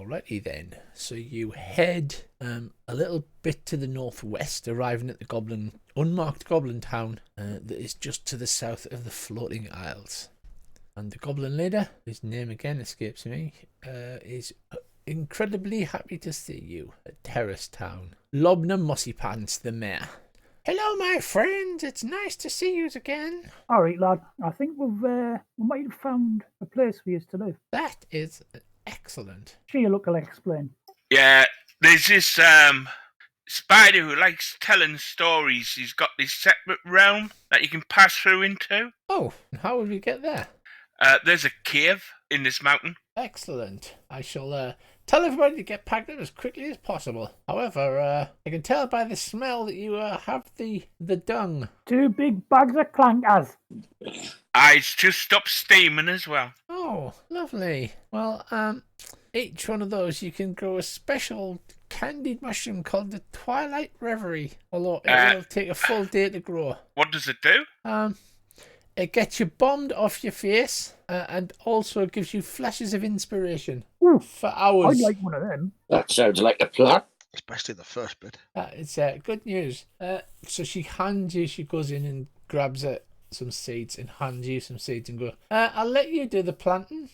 Alrighty then. So you head a little bit to the northwest, arriving at the unmarked goblin town that is just to the south of the floating isles. And the goblin leader, whose name again escapes me, is incredibly happy to see you at Terrace Town. Lobna Mossypants, the mayor. Hello, my friends. It's nice to see you again. All right, lad. I think we might have found a place for you to live. That is excellent. Sure, look, I'll explain. Yeah, there's this spider who likes telling stories. He's got this separate realm that you can pass through into. Oh, how would we get there? There's a cave in this mountain. Excellent. I shall tell everybody to get packed up as quickly as possible. However, I can tell by the smell that you have the dung. 2 big bags of clankers. It's just stopped steaming as well. Oh, lovely. Well, each one of those you can grow a special candied mushroom called the Twilight Reverie. Although it will take a full day to grow. What does it do? It gets you bombed off your face and also gives you flashes of inspiration for hours. I'd like one of them. That sounds like a plan. Especially the first bit. It's good news. So she goes in and grabs some seeds and hands you some seeds and goes, I'll let you do the planting.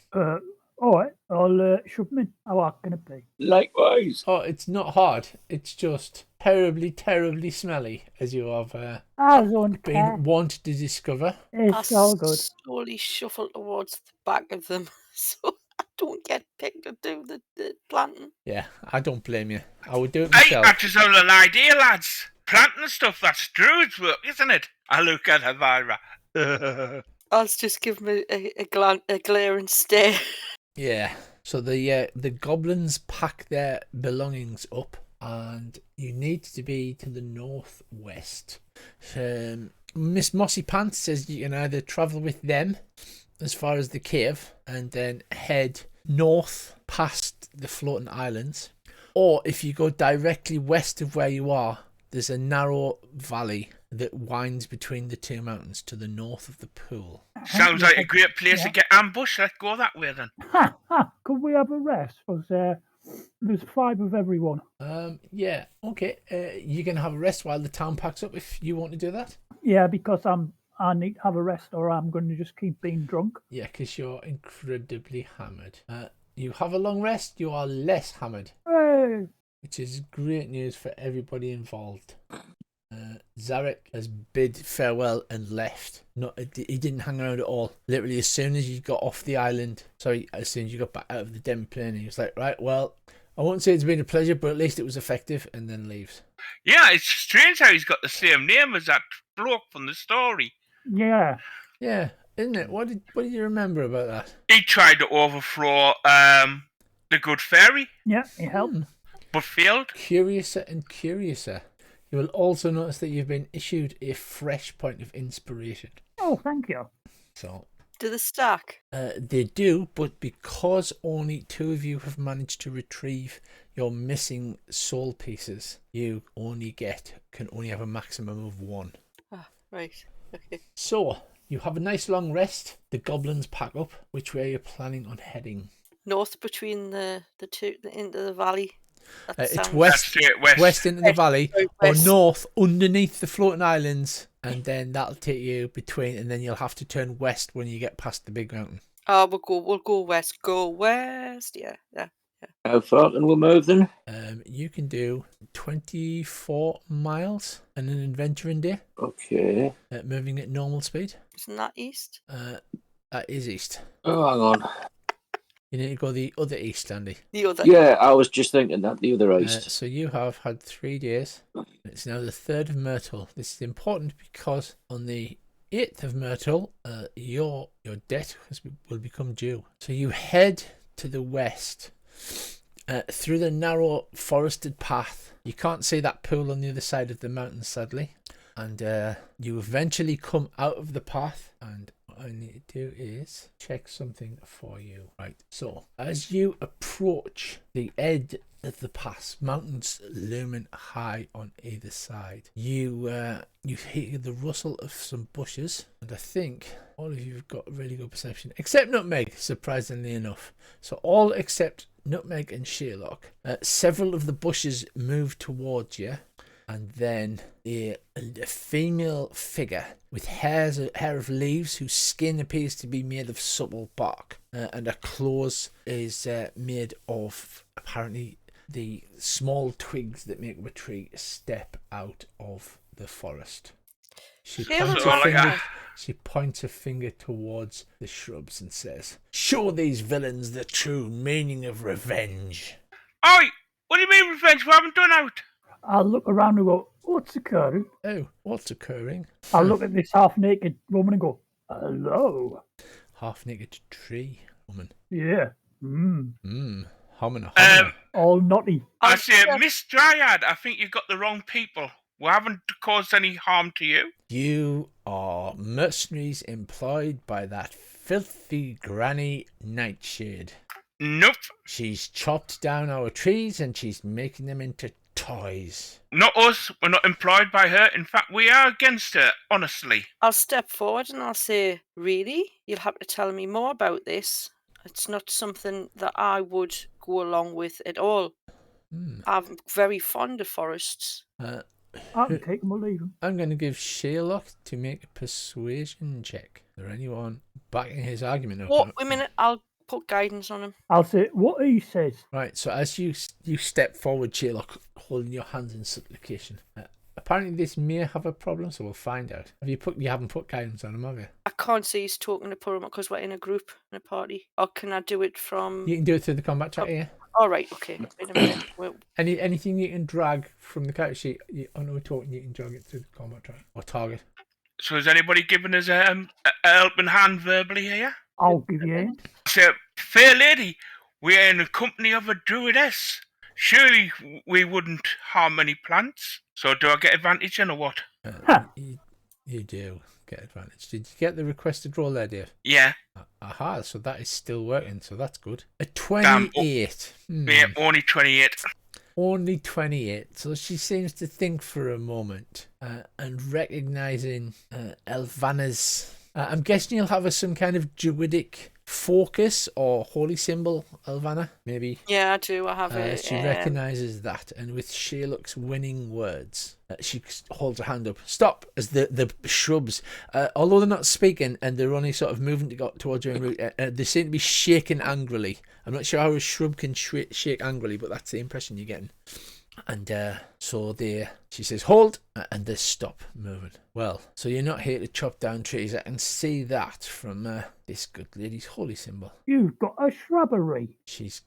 All right, I'll shove them in. How hard can it be? Likewise. Oh, it's not hard. It's just terribly, terribly smelly, as you have I don't care. been wont to discover. It's all good. Slowly shuffle towards the back of them so I don't get picked to do the planting. Yeah, I don't blame you. I would do it Hey, myself. I just had an idea, lads. Planting stuff, that's druid's work, isn't it? I look at Elvira. I'll just give him a glaring stare. Yeah. So the goblins pack their belongings up, and you need to be to the northwest. Miss Mossy Pants says you can either travel with them as far as the cave and then head north past the floating islands, or if you go directly west of where you are, there's a narrow valley that winds between the 2 mountains to the north of the pool. Sounds like a great place to get ambushed. Let's go that way then. Could we have a rest? Because there's 5 of everyone. Yeah, okay. You can have a rest while the town packs up if you want to do that. Yeah, because I need to have a rest or I'm going to just keep being drunk. Yeah, because you're incredibly hammered. You have a long rest, you are less hammered. Hey. Which is great news for everybody involved. Zarek has bid farewell and left. He didn't hang around at all. Literally, as soon as you got off the island, as soon as you got back out of the den plane, he was like, right, well, I won't say it's been a pleasure, but at least it was effective, and then leaves. Yeah, it's strange how he's got the same name as that bloke from the story. Yeah. Yeah, isn't it? What did you remember about that? He tried to overthrow the good fairy. Yeah, he helped. But failed. Curiouser and curiouser. You will also notice that you've been issued a fresh point of inspiration. Oh, thank you. So, Do they stack? they do, but because only 2 of you have managed to retrieve your missing soul pieces, you can only have a maximum of 1. Ah, right. Okay. So, you have a nice long rest. The goblins pack up. Which way are you planning on heading? North between the 2 into the valley. It's west into the valley, or north underneath the floating islands, and then that'll take you between, and then you'll have to turn west when you get past the big mountain. Oh, we'll go west. Go west. Yeah. How far can we move then? You can do 24 miles in an adventuring day. Okay. Moving at normal speed. Isn't that east? That is east. Oh, hang on. You need to go the other east, Andy. The other. Yeah, I was just thinking that, the other east. So you have had 3 days. It's now the 3rd of Myrtle. This is important because on the 8th of Myrtle, your debt will become due. So you head to the west through the narrow forested path. You can't see that pool on the other side of the mountain, sadly. And you eventually come out of the path, and what I need to do is check something for you. Right, so as you approach the edge of the pass, mountains looming high on either side. You hear the rustle of some bushes, and I think all of you have got really good perception, except Nutmeg, surprisingly enough. So all except Nutmeg and Sherlock. Several of the bushes move towards you, and then a female figure with hair of leaves, whose skin appears to be made of supple bark, and her claws is made of apparently the small twigs that make up a tree, step out of the forest. She points a finger towards the shrubs and says, "Show these villains the true meaning of revenge." Oi! What do you mean revenge? We haven't done out. I'll look around and go, what's occurring? Oh, what's occurring? I'll look at this half-naked woman and go, hello. Half-naked tree woman. Yeah. Homina. All naughty. I say, Miss Dryad, I think you've got the wrong people. We haven't caused any harm to you. You are mercenaries employed by that filthy granny Nightshade. Nope. She's chopped down our trees and she's making them into toys. Not us. We're not employed by her. In fact, we are against her, honestly. I'll step forward and I'll say, really? You'll have to tell me more about this. It's not something that I would go along with at all. I'm very fond of forests. I can take them or leave them. I'm going to give Sherlock to make a persuasion check. Is there anyone backing his argument up? Wait a minute, I'll put guidance on him. I'll say what he says. Right, so as you step forward, Sherlock, holding your hands in supplication. Apparently this may have a problem, so we'll find out. You haven't put guidance on him, have you? I can't see he's talking to put him because we're in a group, in a party. Or can I do it from... You can do it through the combat track here. All right, okay. Wait a minute. Anything you can drag from the character sheet, we're talking, you can drag it through the combat track or target. So has anybody given us a helping hand verbally here? I'll give you a hint. So, fair lady, we are in the company of a druidess. Surely we wouldn't harm any plants. So do I get advantage then or what? You do get advantage. Did you get the requested roll there, Dave? Yeah. Aha, so that is still working, so that's good. A 28. Yeah, only 28. Only 28. So she seems to think for a moment and recognizing Elvana's... I'm guessing you'll have some kind of druidic focus or holy symbol, Elvana, maybe. Yeah, I do. I have it. She recognizes that, and with Sherlock's winning words, she holds her hand up. Stop! As the shrubs, although they're not speaking and they're only sort of moving to go towards you en route, they seem to be shaking angrily. I'm not sure how a shrub can shake angrily, but that's the impression you're getting. And so she says, hold, and they stop moving. Well, so you're not here to chop down trees. I can see that from this good lady's holy symbol. You've got a shrubbery. She's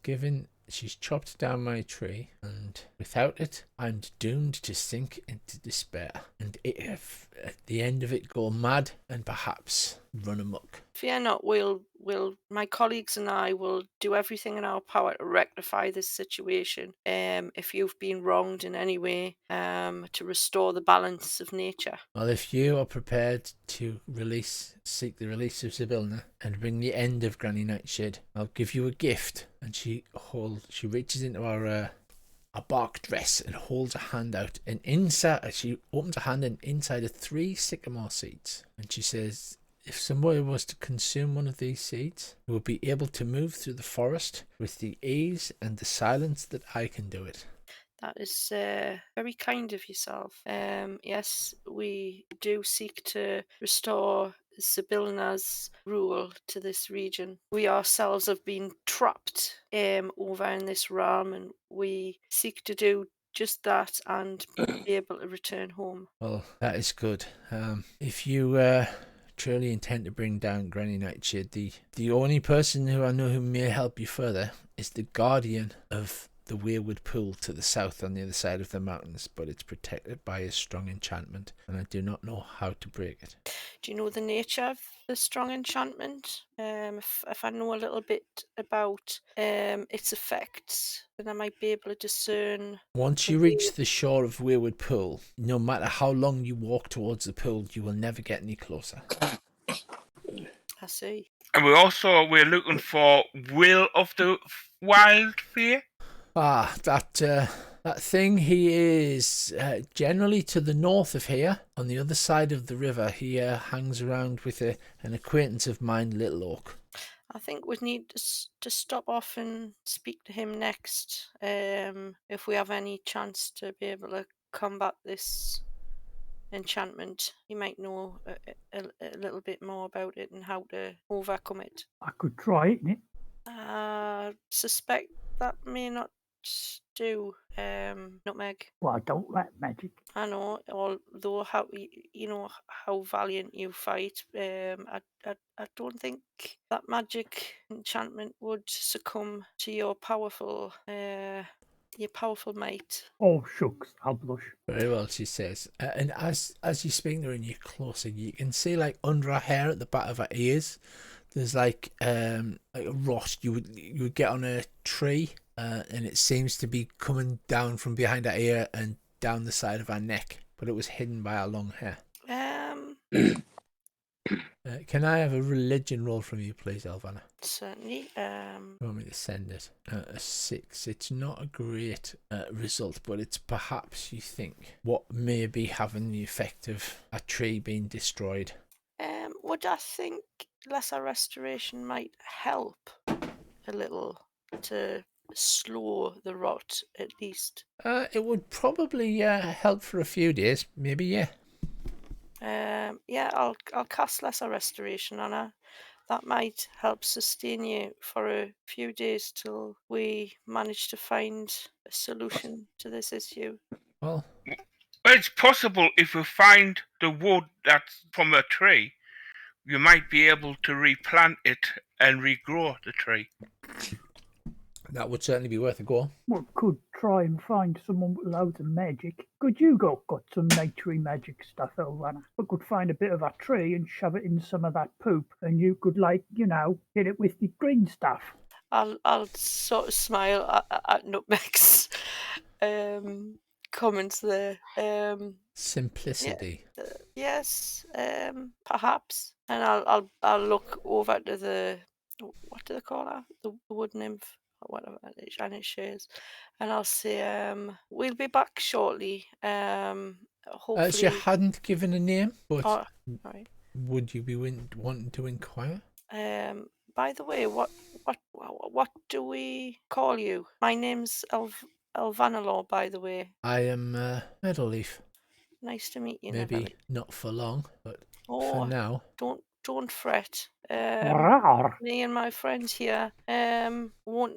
chopped down my tree, and without it, I'm doomed to sink into despair. And if at the end of it, go mad and perhaps run amok. Fear not, my colleagues and I will do everything in our power to rectify this situation. If you've been wronged in any way, to restore the balance of nature. Well, if you are prepared to seek the release of Zybilna and bring the end of Granny Nightshade, I'll give you a gift. And she reaches into her a bark dress and holds a hand out, and inside she opens her hand, and inside are 3 sycamore seeds, and she says, if somebody was to consume one of these seeds, it would be able to move through the forest with the ease and the silence that I can do it. That is very kind of yourself. Yes, we do seek to restore Zybilna's rule to this region. We ourselves have been trapped over in this realm, and we seek to do just that and be able to return home. Well, that is good. If you truly intend to bring down Granny Nightshade, the only person who I know who may help you further is the guardian of the Wayward pool to the south on the other side of the mountains, but it's protected by a strong enchantment, and I do not know how to break it. Do you know the nature of the strong enchantment? If I know a little bit about its effects, then I might be able to discern. Once you reach the shore of Wayward pool, no matter how long you walk towards the pool, you will never get any closer. I see. And we're looking for Will of the Wild Fear. That thing, he is generally to the north of here, on the other side of the river. He hangs around with an acquaintance of mine, Little Oak. I think we need to stop off and speak to him next. If we have any chance to be able to combat this enchantment, he might know a little bit more about it and how to overcome it. I could try it, innit? Suspect that may not do, Nutmeg. Well, I don't like magic. I know, although how you know how valiant you fight, I don't think that magic enchantment would succumb to your powerful might. Oh, shucks, I'll blush. Very well, she says. And as you speak to her and you're closer, you can see like under her hair at the back of her ears, there's like a rot you would get on a tree, and it seems to be coming down from behind her ear and down the side of her neck, but it was hidden by her long hair. Can I have a religion roll from you, please, Elvana? Certainly. You want me to send it? A 6. It's not a great result, but it's perhaps, you think, what may be having the effect of a tree being destroyed. Would I think lesser restoration might help a little to slow the rot, at least? It would probably help for a few days, maybe, yeah. Yeah, I'll cast lesser restoration on her. That might help sustain you for a few days till we manage to find a solution to this issue. Well, it's possible if we find the wood that's from a tree, you might be able to replant it and regrow the tree. that would certainly be worth a go. We could try and find someone with loads of magic. Could you got some naturey magic stuff, Elvana? We could find a bit of a tree and shove it in some of that poop, and you could, hit it with the green stuff. I'll sort of smile at Nutmeg's comments there. Simplicity. Yes, perhaps. And I'll look over to the, what do they call her? The wood nymph, or whatever it shares, and I'll say, we'll be back shortly. Hopefully. She hadn't given a name, but right. would you be wanting to inquire? By the way, what do we call you? My name's Elvanalor, by the way. I am Meadowleaf. Nice to meet you. Maybe Neverly. not for long, but Oh, for now. Don't fret. Rawr. Me and my friend here won't,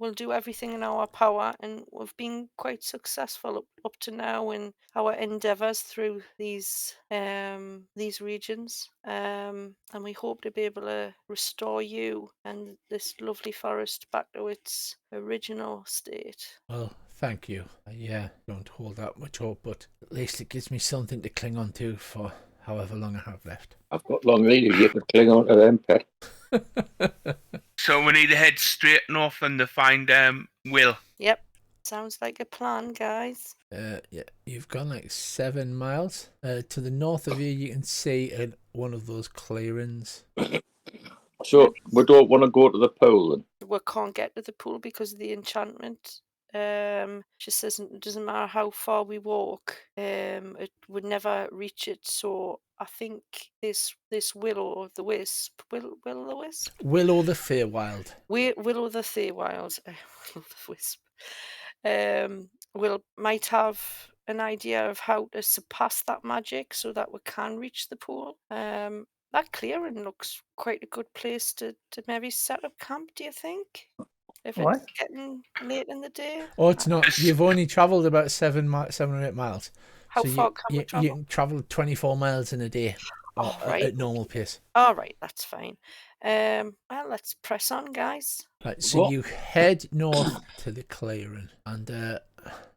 we'll do everything in our power, and we've been quite successful up to now in our endeavours through these regions, and we hope to be able to restore you and this lovely forest back to its original state. Well, thank you. Yeah, don't hold that much hope, but at least it gives me something to cling on to for however long I have left. I've got long leaders, you could cling on to them, pet. So we need to head straight north and to find Will. Yep. Sounds like a plan, guys. Yeah, you've gone like 7 miles. To the north of you can see one of those clearings. So we don't want to go to the pool then? We can't get to the pool because of the enchantment. She says it doesn't matter how far we walk, it would never reach it. So I think this Willow the Wisp, Willow the Wisp, Willow the Feywild. Willow the Feywild, Willow the Wisp, might have an idea of how to surpass that magic so that we can reach the pool. That clearing looks quite a good place to maybe set up camp. Do you think? If What? it's getting late in the day. Oh, it's not. You've only travelled about 7 or 8 miles. How so far can we travel? You can travel 24 miles in a day at normal pace. All right, that's fine. Well, let's press on, guys. Right, so you head north to the clearing, and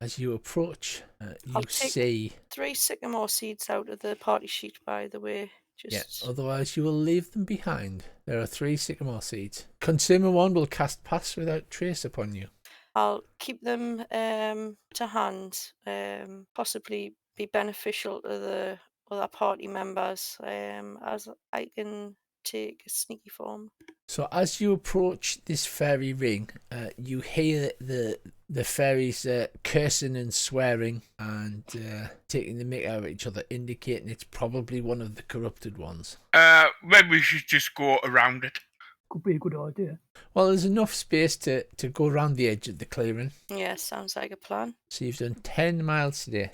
as you approach, you see 3 sycamore seeds out of the party sheet, by the way. Yeah, otherwise you will leave them behind. There are 3 sycamore seeds. Consuming one will cast pass without trace upon you. I'll keep them to hand, possibly be beneficial to the other party members, as I can take a sneaky form. So as you approach this fairy ring, you hear the fairies cursing and swearing and taking the mick out of each other, indicating it's probably one of the corrupted ones. Maybe we should just go around it. Could be a good idea. Well, there's enough space to go around the edge of the clearing. Yeah, sounds like a plan. So you've done 10 miles today.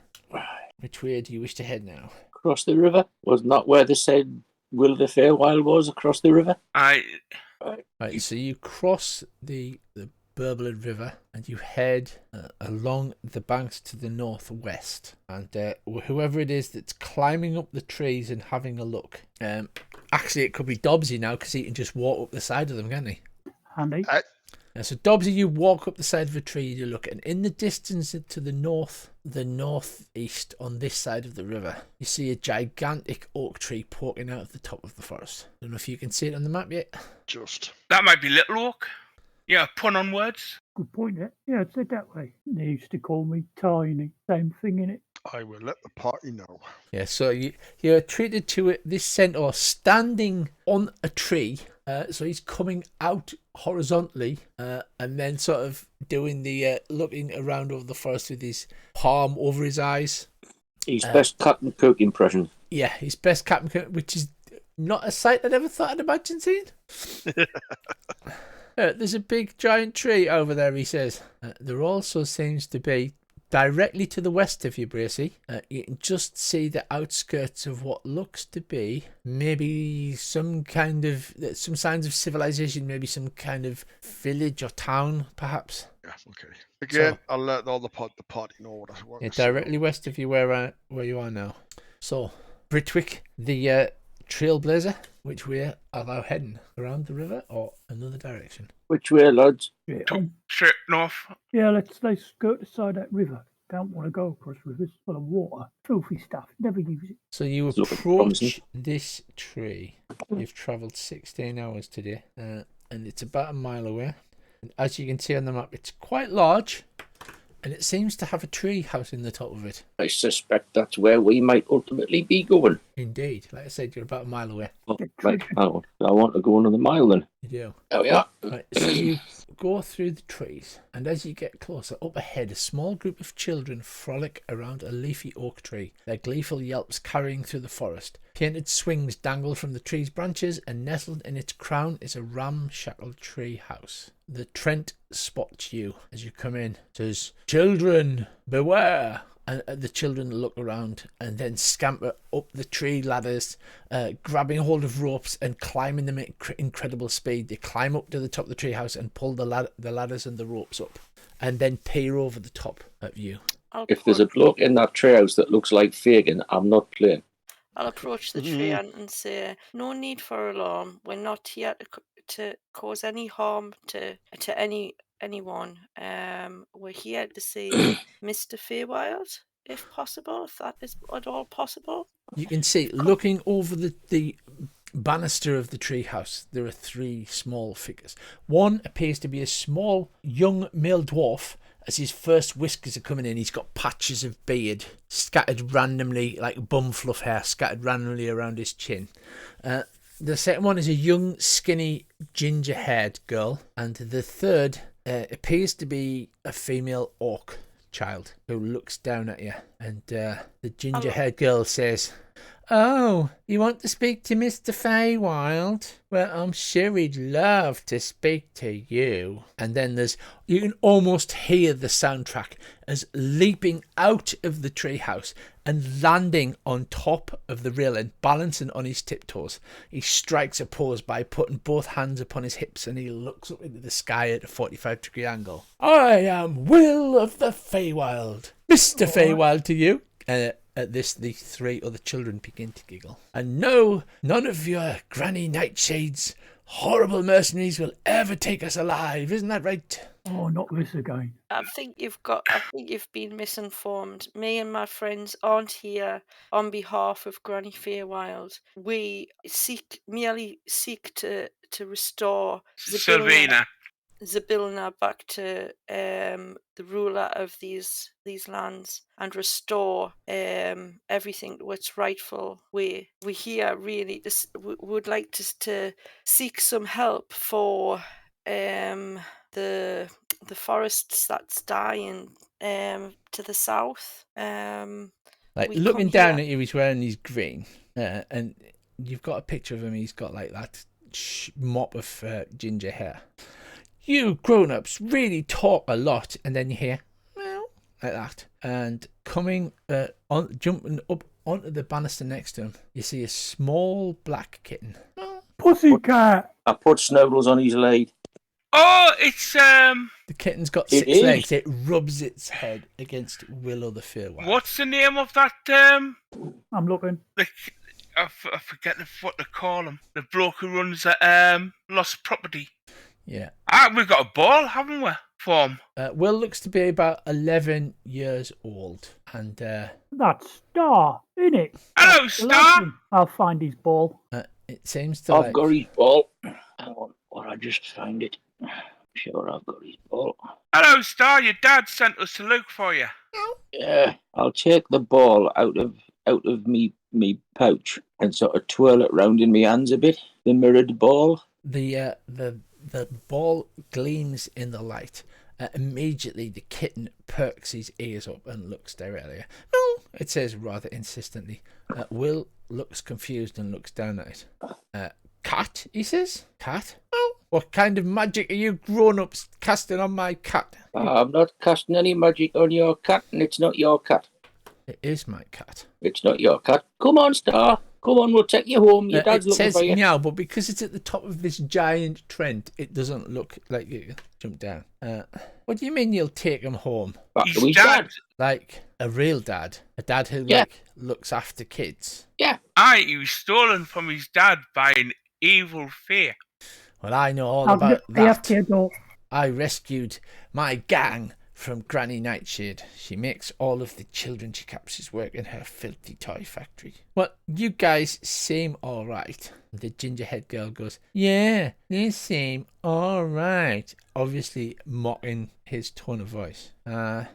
Which way do you wish to head now? Across the river? Was not where they said Will the Feywild was, across the river? Right, so you cross the Burbling River and you head along the banks to the northwest. And whoever it is that's climbing up the trees and having a look, actually it could be Dobbsy now because he can just walk up the side of them, can't he? Handy. So Dobbsy, you walk up the side of a tree, you look, and in the distance to the northeast on this side of the river, you see a gigantic oak tree poking out of the top of the forest. Don't know if you can see it on the map yet. Just. That might be Little Oak. Yeah, pun on words. Good point, yeah. Yeah, it's it that way. They used to call me Tiny. Same thing, innit? I will let the party know. Yeah, so you're treated to this centaur standing on a tree. So he's coming out horizontally and then sort of doing the looking around over the forest with his palm over his eyes. His best Captain Cook impression. Yeah, his best Captain Cook, which is not a sight I'd ever thought I'd imagine seeing. There's a big giant tree over there, he says. There also seems to be, directly to the west of you, Bracy, you can just see the outskirts of what looks to be maybe some signs of civilization, maybe some kind of village or town, perhaps. Yeah, okay. Again, I'll let all the party know what I want. Yeah, directly west of you where you are now. So, Britwick, the trailblazer, which way are thou heading? Around the river or another direction? Which way, lads? Yeah, Straight north. yeah, let's go to the side of that river. Don't want to go across rivers full of water. Filthy stuff. Never use it. So you It's looking approach promising. this tree. You've travelled 16 hours today, and it's about a mile away. And as you can see on the map, it's quite large, and it seems to have a tree house in the top of it. I suspect that's where we might ultimately be going. Indeed, like I said, you're about a mile away. Oh, right, I want to go another mile then. You do. Oh yeah. Right, so you go through the trees, and as you get closer, up ahead, a small group of children frolic around a leafy oak tree, their gleeful yelps carrying through the forest. Painted swings dangle from the tree's branches, and nestled in its crown is a ramshackle tree house. The Trent spots you as you come in, says, "Children, beware!" And the children look around and then scamper up the tree ladders, grabbing hold of ropes and climbing them at incredible speed. They climb up to the top of the treehouse and pull the ladders and the ropes up, and then peer over the top at you. If there's a bloke in that treehouse that looks like Fagin, I'm not playing. I'll approach the tree and say, "No need for alarm. We're not here to cause any harm to anyone. We're here to see Mr. Feywild, if possible, if that is at all possible." You can see, looking over the banister of the treehouse, there are three small figures. One appears to be a small young male dwarf. As his first whiskers are coming in, he's got patches of beard scattered randomly, like bum fluff hair scattered randomly around his chin. The second one is a young, skinny, ginger-haired girl. And the third appears to be a female orc child who looks down at you. And the ginger-haired girl says, "Oh, you want to speak to Mr. Feywild? Well, I'm sure he'd love to speak to you." And then you can almost hear the soundtrack as leaping out of the treehouse and landing on top of the railing, balancing on his tiptoes. He strikes a pose by putting both hands upon his hips and he looks up into the sky at a 45-degree angle. "I am Will of the Feywild. Mr. Feywild to you." At this, the three other children begin to giggle. "And no, none of your granny nightshades, horrible mercenaries will ever take us alive. Isn't that right?" Oh, not this again. I think you've been misinformed. Me and my friends aren't here on behalf of Granny Feywild. We merely seek to restore Sylvina. Zybilna back to the ruler of these lands and restore everything to its rightful way. We here really would like to seek some help for the forests that's dying to the south. Like we looking come down here- at you, he's wearing his green, and you've got a picture of him. He's got like that mop of ginger hair. You grown-ups really talk a lot, and then you hear meow like that, and coming jumping up onto the banister next to him, you see a small black kitten. Pussycat! I put Snuggles on his leg. Oh, it's The kitten's got It 6 is. legs. It rubs its head against Willow the Fairwild. what's the name of that I'm looking. I forget what they call him. The bloke who runs that Lost Property. Yeah. We've got a ball, haven't we? For him. Will looks to be about 11 years old, and That's Star, innit? Hello, Star. I'll find his ball. it seems to I've got his ball. Hang on, or I just find it. Sure, I've got his ball. Hello, Star. Your dad sent us to look for you. Yeah, I'll take the ball out of me pouch and sort of twirl it round in my hands a bit. The mirrored ball. the ball gleams in the light. Immediately, the kitten perks his ears up and looks directly. No, it says rather insistently. Will looks confused and looks down at it. Cat, he says. Cat? Oh, what kind of magic are you grown-ups casting on my cat? I'm not casting any magic on your cat, and it's not your cat. It is my cat. It's not your cat. Come on, Star. Come on, we'll take you home. Your dad's It looking says for you. meow, but because it's at the top of this giant trent, it doesn't look like you jump down. What do you mean you'll take him home? Back to His his dad. dad. Like a real dad? A dad who Yeah. like looks after kids? He was stolen from his dad by an evil fairy. Well, I know all I'll about get the that. kiddo. I rescued my gang from Granny Nightshade. She makes all of the children she captures work in her filthy toy factory. Well, you guys seem alright. The gingerhead girl goes, yeah, they seem alright. Obviously mocking his tone of voice. I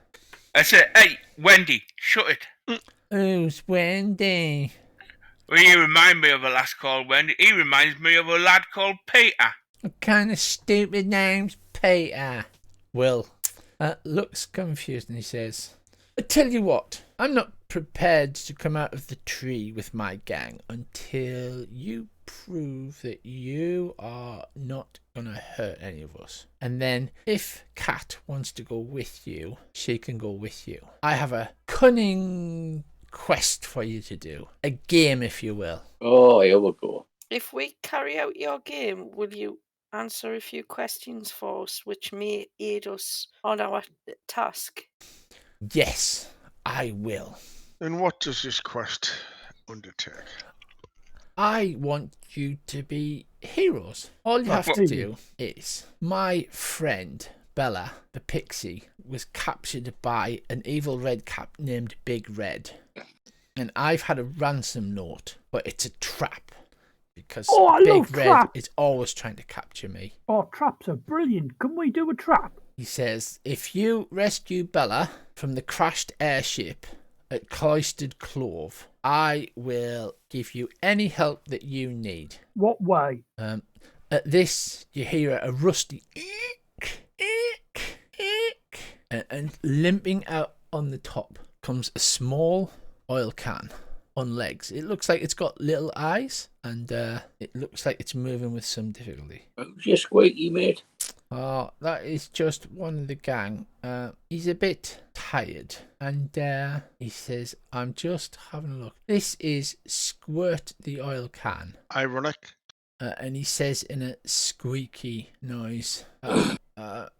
said, hey, Wendy, shut it. Who's Wendy? Well, you remind me of a lass called Wendy. He reminds me of a lad called Peter. What kind of stupid name's Peter? Will looks confused and he says, I tell you what, I'm not prepared to come out of the tree with my gang until you prove that you are not going to hurt any of us. And then if Kat wants to go with you, she can go with you. I have a cunning quest for you to do. A game, if you will. Oh, here we go. If we carry out your game, will you answer a few questions for us, which may aid us on our task? Yes, I will. And what does this quest undertake? I want you to be heroes. All you have to Right. do is, my friend Bella, the pixie, was captured by an evil red cap named Big Red. And I've had a ransom note, but it's a trap. Because Oh, I Big love Red traps. is always trying to capture me. Oh, traps are brilliant. Can we do a trap? He says, if you rescue Bella from the crashed airship at Cloistered Clove, I will give you any help that you need. What way? At this, you hear a rusty eek, eek, eek, and limping out on the top comes a small oil can on legs. It looks like it's got little eyes, and it looks like it's moving with some difficulty. How's your squeaky, mate? Oh, that is just one of the gang. He's a bit tired, and he says, I'm just having a look. This is Squirt the Oil Can. Ironic. And he says in a squeaky noise,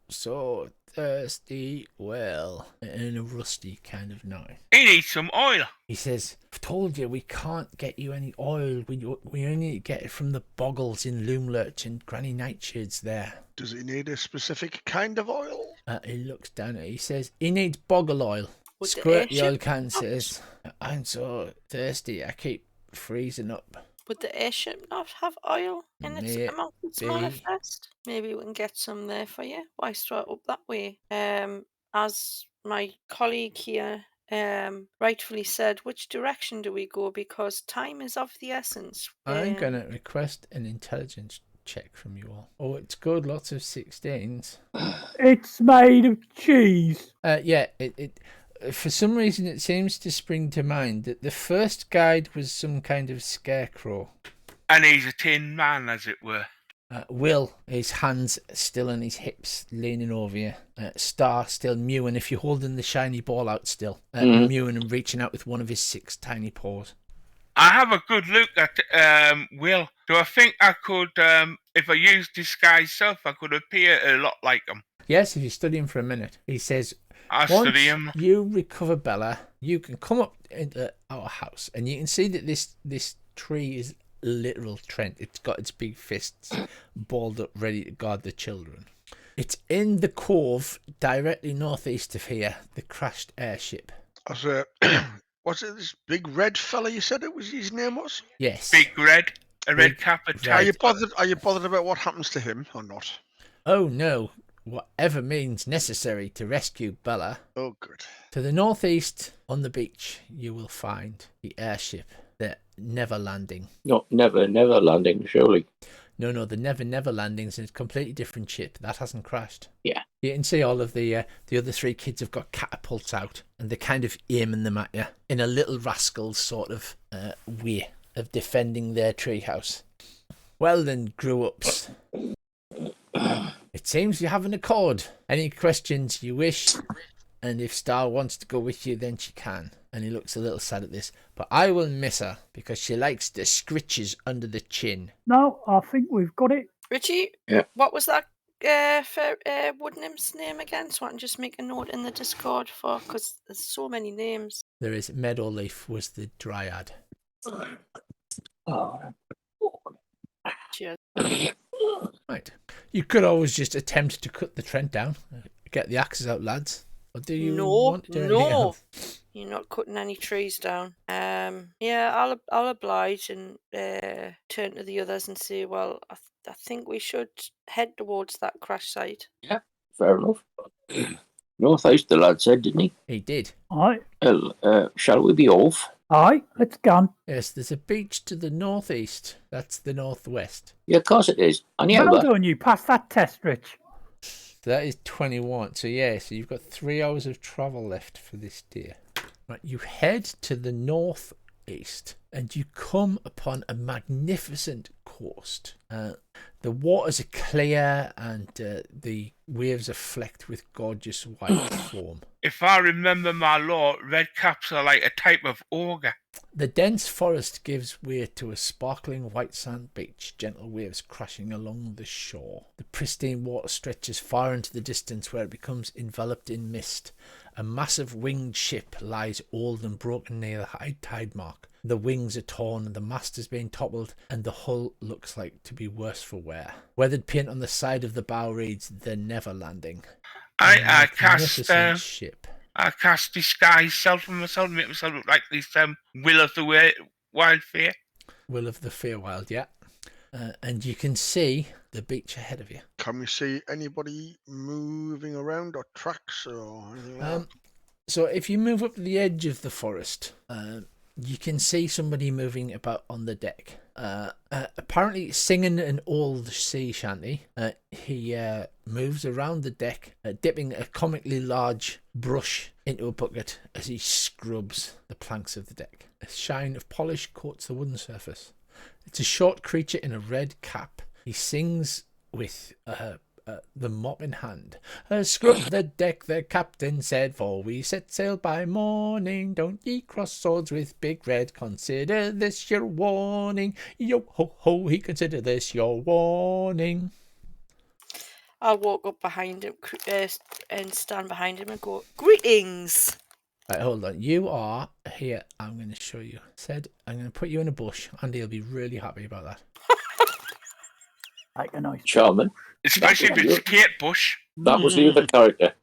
so thirsty, well, in a rusty kind of noise. He needs some oil. He says, I've told you we can't get you any oil. We only get it from the boggles in Loomlurch and Granny Nightshade's there. Does he need a specific kind of oil? He looks down at it. He says, he needs boggle oil. Would the Squirt the oil airship can not? says, I'm so thirsty, I keep freezing up. Would the airship not have oil in its Maybe. amongst its manifest? Maybe we can get some there for you. Why start up that way? As my colleague here rightfully said, which direction do we go? Because time is of the essence. I'm going to request an intelligence check from you all. Oh, it's good. Lots of 16s. It's made of cheese. Yeah, it for some reason it seems to spring to mind that the first guide was some kind of scarecrow. And he's a tin man, as it were. Will, his hands still on his hips, leaning over you. Star still mewing if you're holding the shiny ball out still. Mewing and reaching out with one of his 6 tiny paws. I have a good look at Will. Do I think I could, if I use disguise self, I could appear a lot like him? Yes, if you study him for a minute. He says, I'll once study him. you recover Bella, you can come up into our house and you can see that this tree is literal Trent. It's got its big fists balled up ready to guard the children. It's in the cove directly northeast of here, the crashed airship. Was it this big red fella you said it was his name was? Yes. Big red, a red Big cap, a red. tie. Are you bothered about what happens to him or not? Oh no, whatever means necessary to rescue Bella. Oh, good. To the northeast on the beach, you will find the airship, the Never Landing. No, never landing, surely. No, the Never Landing's a completely different ship. That hasn't crashed. Yeah. You can see all of the other 3 kids have got catapults out, and they're kind of aiming them at you in a little rascals sort of way of defending their treehouse. Well then, grew-ups. It seems you have an accord. Any questions you wish, and if Star wants to go with you, then she can. And he looks a little sad at this, but I will miss her because she likes the scritches under the chin. No, I think we've got it. Richie, Yeah. what was that wood nymph's name again? So I can just make a note in the Discord for, because there's so many names. There is Meadowleaf was the dryad. Oh. Cheers. Right. You could always just attempt to cut the Trent down. Get the axes out, lads. Or do you want to do anything No. else? You're not cutting any trees down. Yeah, I'll oblige and turn to the others and say, well, I think we should head towards that crash site. Yeah, fair enough. Northeast, the lad said, didn't he? He did. Aye, Well, shall we be off? aye, let's go. Yes, there's a beach to the northeast. That's the northwest. Yeah, of course it is. And yeah, Well done, you passed that test, Rich. That is 21. So yeah, so you've got 3 hours of travel left for this day. Right, you head to the northeast and you come upon a magnificent coast. The waters are clear and the waves are flecked with gorgeous white foam. If I remember my law, red caps are like a type of ogre. The dense forest gives way to a sparkling white sand beach, gentle waves crashing along the shore. The pristine water stretches far into the distance where it becomes enveloped in mist. A massive winged ship lies old and broken near the high tide mark. The wings are torn, the mast has been toppled, and the hull looks like to be worse for wear. Weathered paint on the side of the bow reads, "The Never Landing." I Magnificent ship. cast disguise self on myself and make myself look like this Will of the Wild Fair. Will of the Feywild, yeah. And you can see the beach ahead of you. Can we see anybody moving around or tracks or anything like that? So if you move up to the edge of the forest, you can see somebody moving about on the deck. Apparently singing an old sea shanty. He moves around the deck, dipping a comically large brush into a bucket as he scrubs the planks of the deck. A shine of polish coats the wooden surface. It's a short creature in a red cap. He sings with the mop in hand. Scrub the deck, the captain said, for we set sail by morning. Don't ye cross swords with Big Red, consider this your warning. Yo ho ho, he consider this your warning. I'll walk up behind him and stand behind him and go, greetings. Right, hold on. You are here. I'm going to show you. Said I'm going to put you in a bush. Andy will be really happy about that. Like a nice Charming. Especially if it's Kate Bush. That was the other character.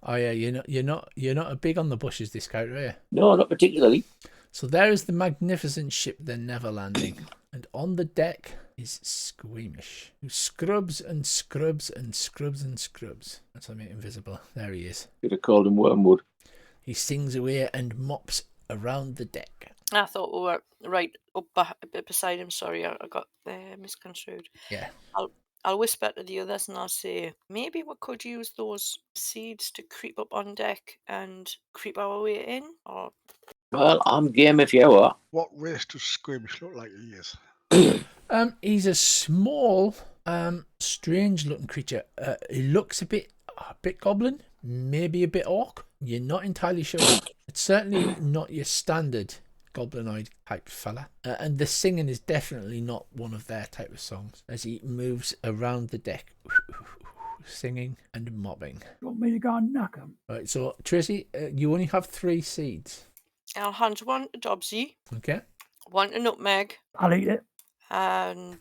Oh yeah, you're not a big on the bushes, this character, are you? No, not particularly. So there is the magnificent ship, the Never Landing. And on the deck is Squeamish, who scrubs and scrubs and scrubs and scrubs. That's how I make him invisible. There he is. Could have called him Wormwood. He sings away and mops around the deck. I thought we were right up beside him. Sorry, I got misconstrued. Yeah. I'll whisper to the others and I'll say, maybe we could use those seeds to creep up on deck and creep our way in, or... Well, I'm game if you are. What race does Squeamish look like he is? He's a small, strange-looking creature. He looks a bit goblin, maybe a bit orc. You're not entirely sure. It's certainly not your standard goblinoid type fella. And the singing is definitely not one of their type of songs, as he moves around the deck, singing and mopping. You want me to go and knock him? Right, so Tracy, you only have 3 seeds. I'll hand one to Dobsy, Okay. one to Nutmeg, I'll eat it. and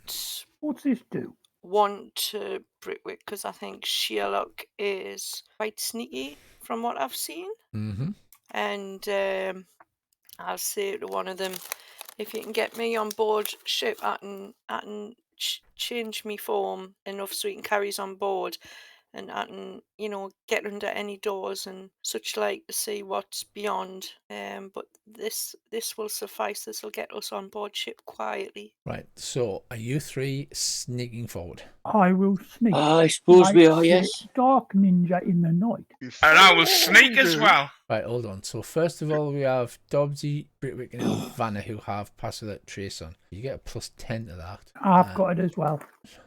What's this do? one to Brickwick, because I think Sherlock is quite sneaky from what I've seen. Mm-hmm. And I'll say to one of them, if you can get me on board ship, I can change me form enough so he can carry us on board, and I can, get under any doors and such like to see what's beyond. But this will suffice. This will get us on board ship quietly. Right, so are you 3 sneaking forward? I will sneak. I suppose we like are, the yes. Dark ninja in the night. And I will sneak as well. Right, hold on. So first of all, we have Dobsy, Britwick, and Elvanna who have pass without trace on. You get a plus 10 to that. I've got it as well.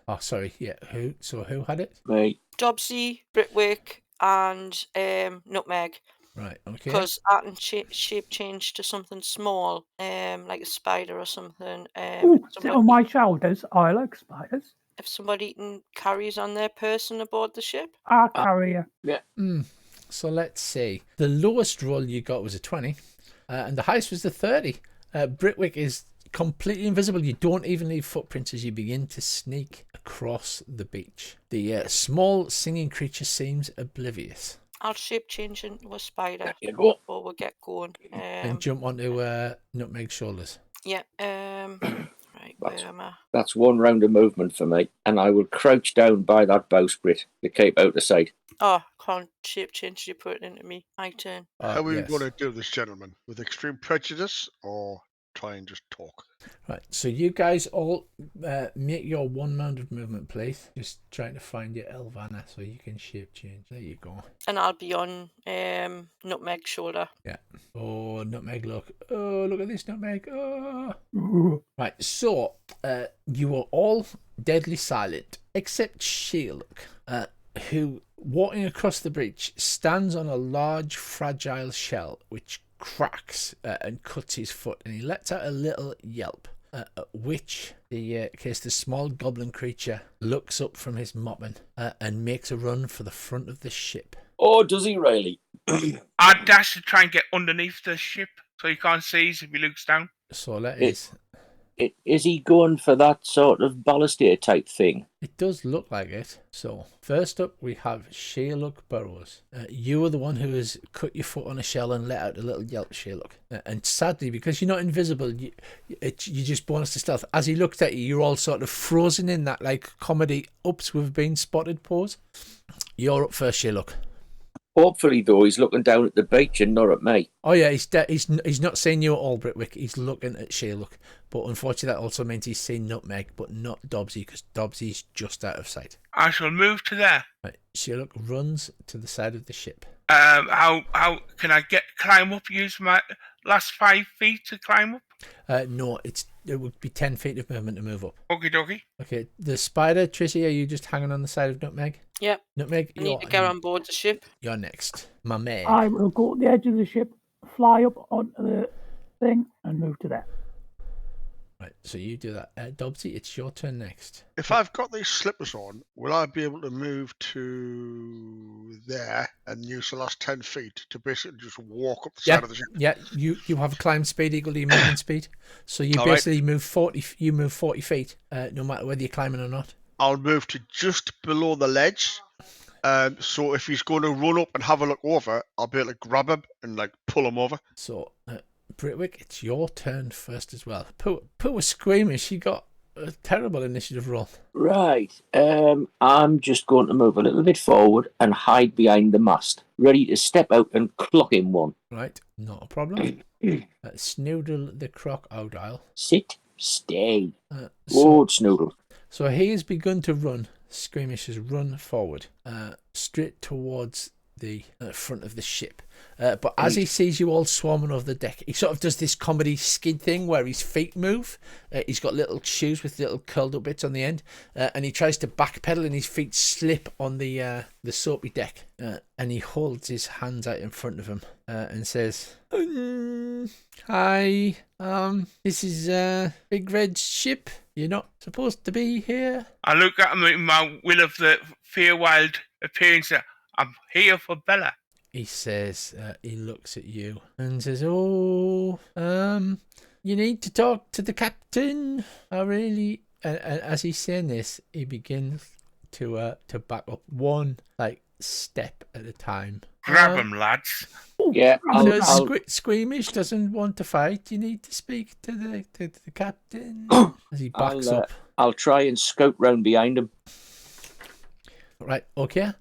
Oh, sorry. Yeah. Who? So who had it? Right. Dobsy, Brickwick, and Nutmeg. Right. Okay. Because I can shape change to something small, like a spider or something. Ooh, sit on my shoulders. I like spiders. If somebody carries on their person aboard the ship. I'll carry you. Yeah. So let's see. The lowest roll you got was a 20, and the highest was a 30. Britwick is completely invisible. You don't even leave footprints as you begin to sneak across the beach. The small singing creature seems oblivious. I'll shape change into a spider There you go. before we get going. And jump onto Nutmeg's shoulders. Yeah. Right. Where am I? That's 1 round of movement for me, and I will crouch down by that bowsprit to keep out of sight. Oh, can't shape change. You put it into me. My turn. How are you Yes. going to do this, gentlemen? With extreme prejudice or try and just talk? Right, so you guys all make your 1 round of movement, please. Just trying to find your Elvanna so you can shape change. There you go. And I'll be on Nutmeg's shoulder. Yeah. Oh, Nutmeg, look. Oh, look at this Nutmeg. Oh. Ooh. Right, so you are all deadly silent, except Sherlock, who, walking across the breach, stands on a large, fragile shell, which cracks and cuts his foot, and he lets out a little yelp, at which the small goblin creature looks up from his mopping and makes a run for the front of the ship. Oh, does he really? I'd dash to try and get underneath the ship so he can't see us if he looks down. So that is... Is he going for that sort of baluster type thing? It does look like it. So, first up, we have Sherlock Burrows. You are the one who has cut your foot on a shell and let out a little yelp, Sherlock. And sadly, because you're not invisible, you just bonus to stealth. As he looked at you, you're all sort of frozen in that, like, comedy ups we've been spotted pose. You're up first, Sherlock. Hopefully, though, he's looking down at the beach and not at me. Oh yeah, he's not seeing you at all, Britwick. He's looking at Sherlock. But unfortunately, that also means he's seeing Nutmeg, but not Dobsy, because Dobsy's just out of sight. I shall move to there. Right, Sherlock runs to the side of the ship. How can I climb up? Use my last 5 feet to climb up? No, it would be 10 feet of movement to move up. Okie dokie. Okay, the spider, Tracy, are you just hanging on the side of Nutmeg? Yep. Nutmeg, I need to get on board the ship. You're next. My man. I will go to the edge of the ship, fly up onto the thing, and move to that. Right, so you do that. Dobsy, it's your turn next. If I've got these slippers on, will I be able to move to there and use the last 10 feet to basically just walk up the side of the ship? Yeah, you have climb speed equal to your movement speed. So you All basically move 40 feet, no matter whether you're climbing or not. I'll move to just below the ledge. So if he's going to run up and have a look over, I'll be able to grab him and like pull him over. So Britwick, it's your turn first as well. Pooh was screaming. She got a terrible initiative roll. Right. I'm just going to move a little bit forward and hide behind the mast, ready to step out and clock him one. Right, not a problem. Snoodle the crocodile. Sit, stay. So Snoodle. he has begun to run. Squeamish has run forward, straight towards the front of the ship. But as he sees you all swarming over the deck, he sort of does this comedy skid thing where his feet move. He's got little shoes with little curled up bits on the end, and he tries to backpedal and his feet slip on the soapy deck. And he holds his hands out in front of him and says, "Hi, this is Big Red's ship. You're not supposed to be here." I look at him in my Will of the Feywild appearance. I'm here for Bella. He says, he looks at you and says, "Oh, you need to talk to the captain. I really..." And as he's saying this, he begins to back up one step at a time. Grab him, lads. Yeah, Squeamish doesn't want to fight. You need to speak to the captain. As he backs up. I'll try and scout round behind him. Right, okay.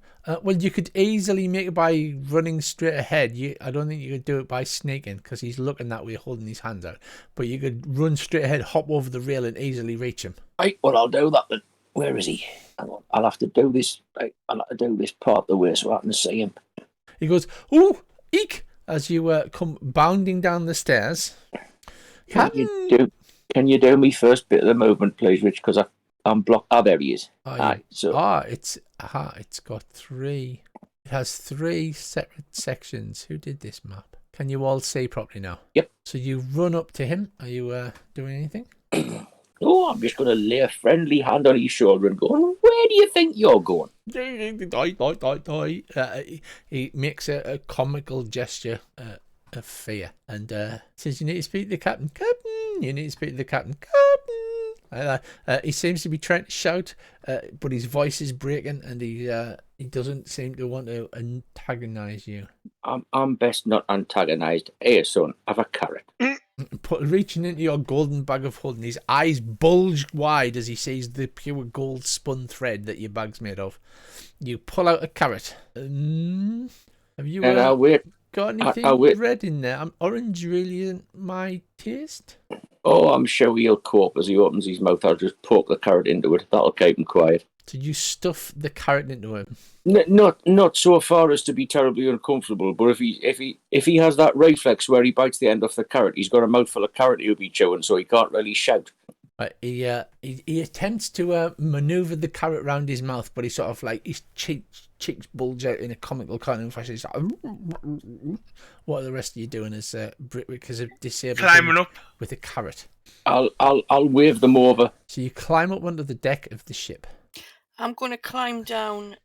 Well, you could easily make it by running straight ahead. I don't think you could do it by sneaking because he's looking that way, holding his hands out. But you could run straight ahead, hop over the rail, and easily reach him. Right, well, I'll do that then. Where is he? I'll have to do this. I'll have to do this part of the way so I can see him. He goes, "Oh, eek!" As you come bounding down the stairs. Can you do me first bit of the movement, please, Rich? Because I'm blocked. Ah, there he is. It's got three. It has three separate sections. Who did this map? Can you all see properly now? Yep. So you run up to him. Are you doing anything? Oh, I'm just going to lay a friendly hand on his shoulder and go, "Where do you think you're going?" He makes a comical gesture of fear and says, "You need to speak to the captain. Captain, you need to speak to the captain. Captain." He seems to be trying to shout, but his voice is breaking, and he doesn't seem to want to antagonize you. I'm best not antagonized. Here, son, have a carrot. Reaching into your golden bag of holding, his eyes bulge wide as he sees the pure gold spun thread that your bag's made of. You pull out a carrot. Have you got anything red in there? Orange really isn't my taste. Oh, I'm sure he'll cope. As he opens his mouth, I'll just poke the carrot into it. That'll keep him quiet. So you stuff the carrot into him? Not so far as to be terribly uncomfortable, but if he has that reflex where he bites the end off the carrot, he's got a mouthful of carrot he'll be chewing, so he can't really shout. He attempts to maneuver the carrot round his mouth, but he sort of his cheeks bulge out in a comical kind of fashion. He's like, what are the rest of you doing as Britwick has disabled climbing up with a carrot? I'll wave them over. So you climb up onto the deck of the ship. I'm going to climb down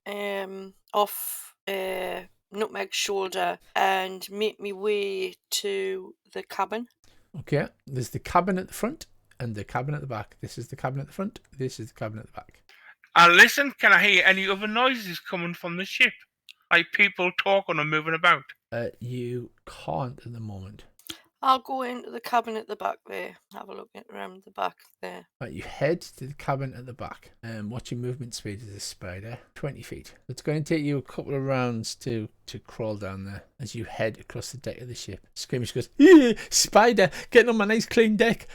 off Nutmeg's shoulder and make my way to the cabin. Okay, there's the cabin at the front and the cabin at the back. This is the cabin at the front. This is the cabin at the back. Listen, can I hear any other noises coming from the ship? Like people talking or moving about? You can't at the moment. I'll go into the cabin at the back there. Have a look around the back there. Right, you head to the cabin at the back. What's your movement speed as a spider? 20 feet. It's going to take you a couple of rounds to crawl down there as you head across the deck of the ship. Squeamish goes, "Yeah, spider, getting on my nice clean deck."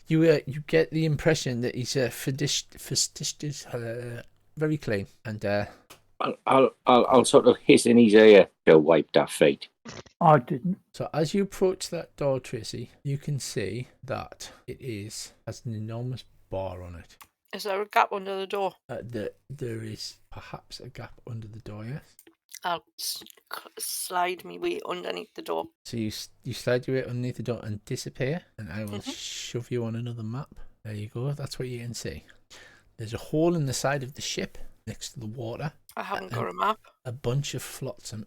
You get the impression that he's fastidious, very clean, and I'll sort of hiss in his ear to wipe that feet. I didn't. So as you approach that door, Tracy, you can see that it has an enormous bar on it. Is there a gap under the door? There is perhaps a gap under the door, yes. I'll slide me way underneath the door. So you slide your way underneath the door and disappear, and I will shove you on another map. There you go. That's what you can see. There's a hole in the side of the ship next to the water. I haven't got a map. A bunch of flotsam.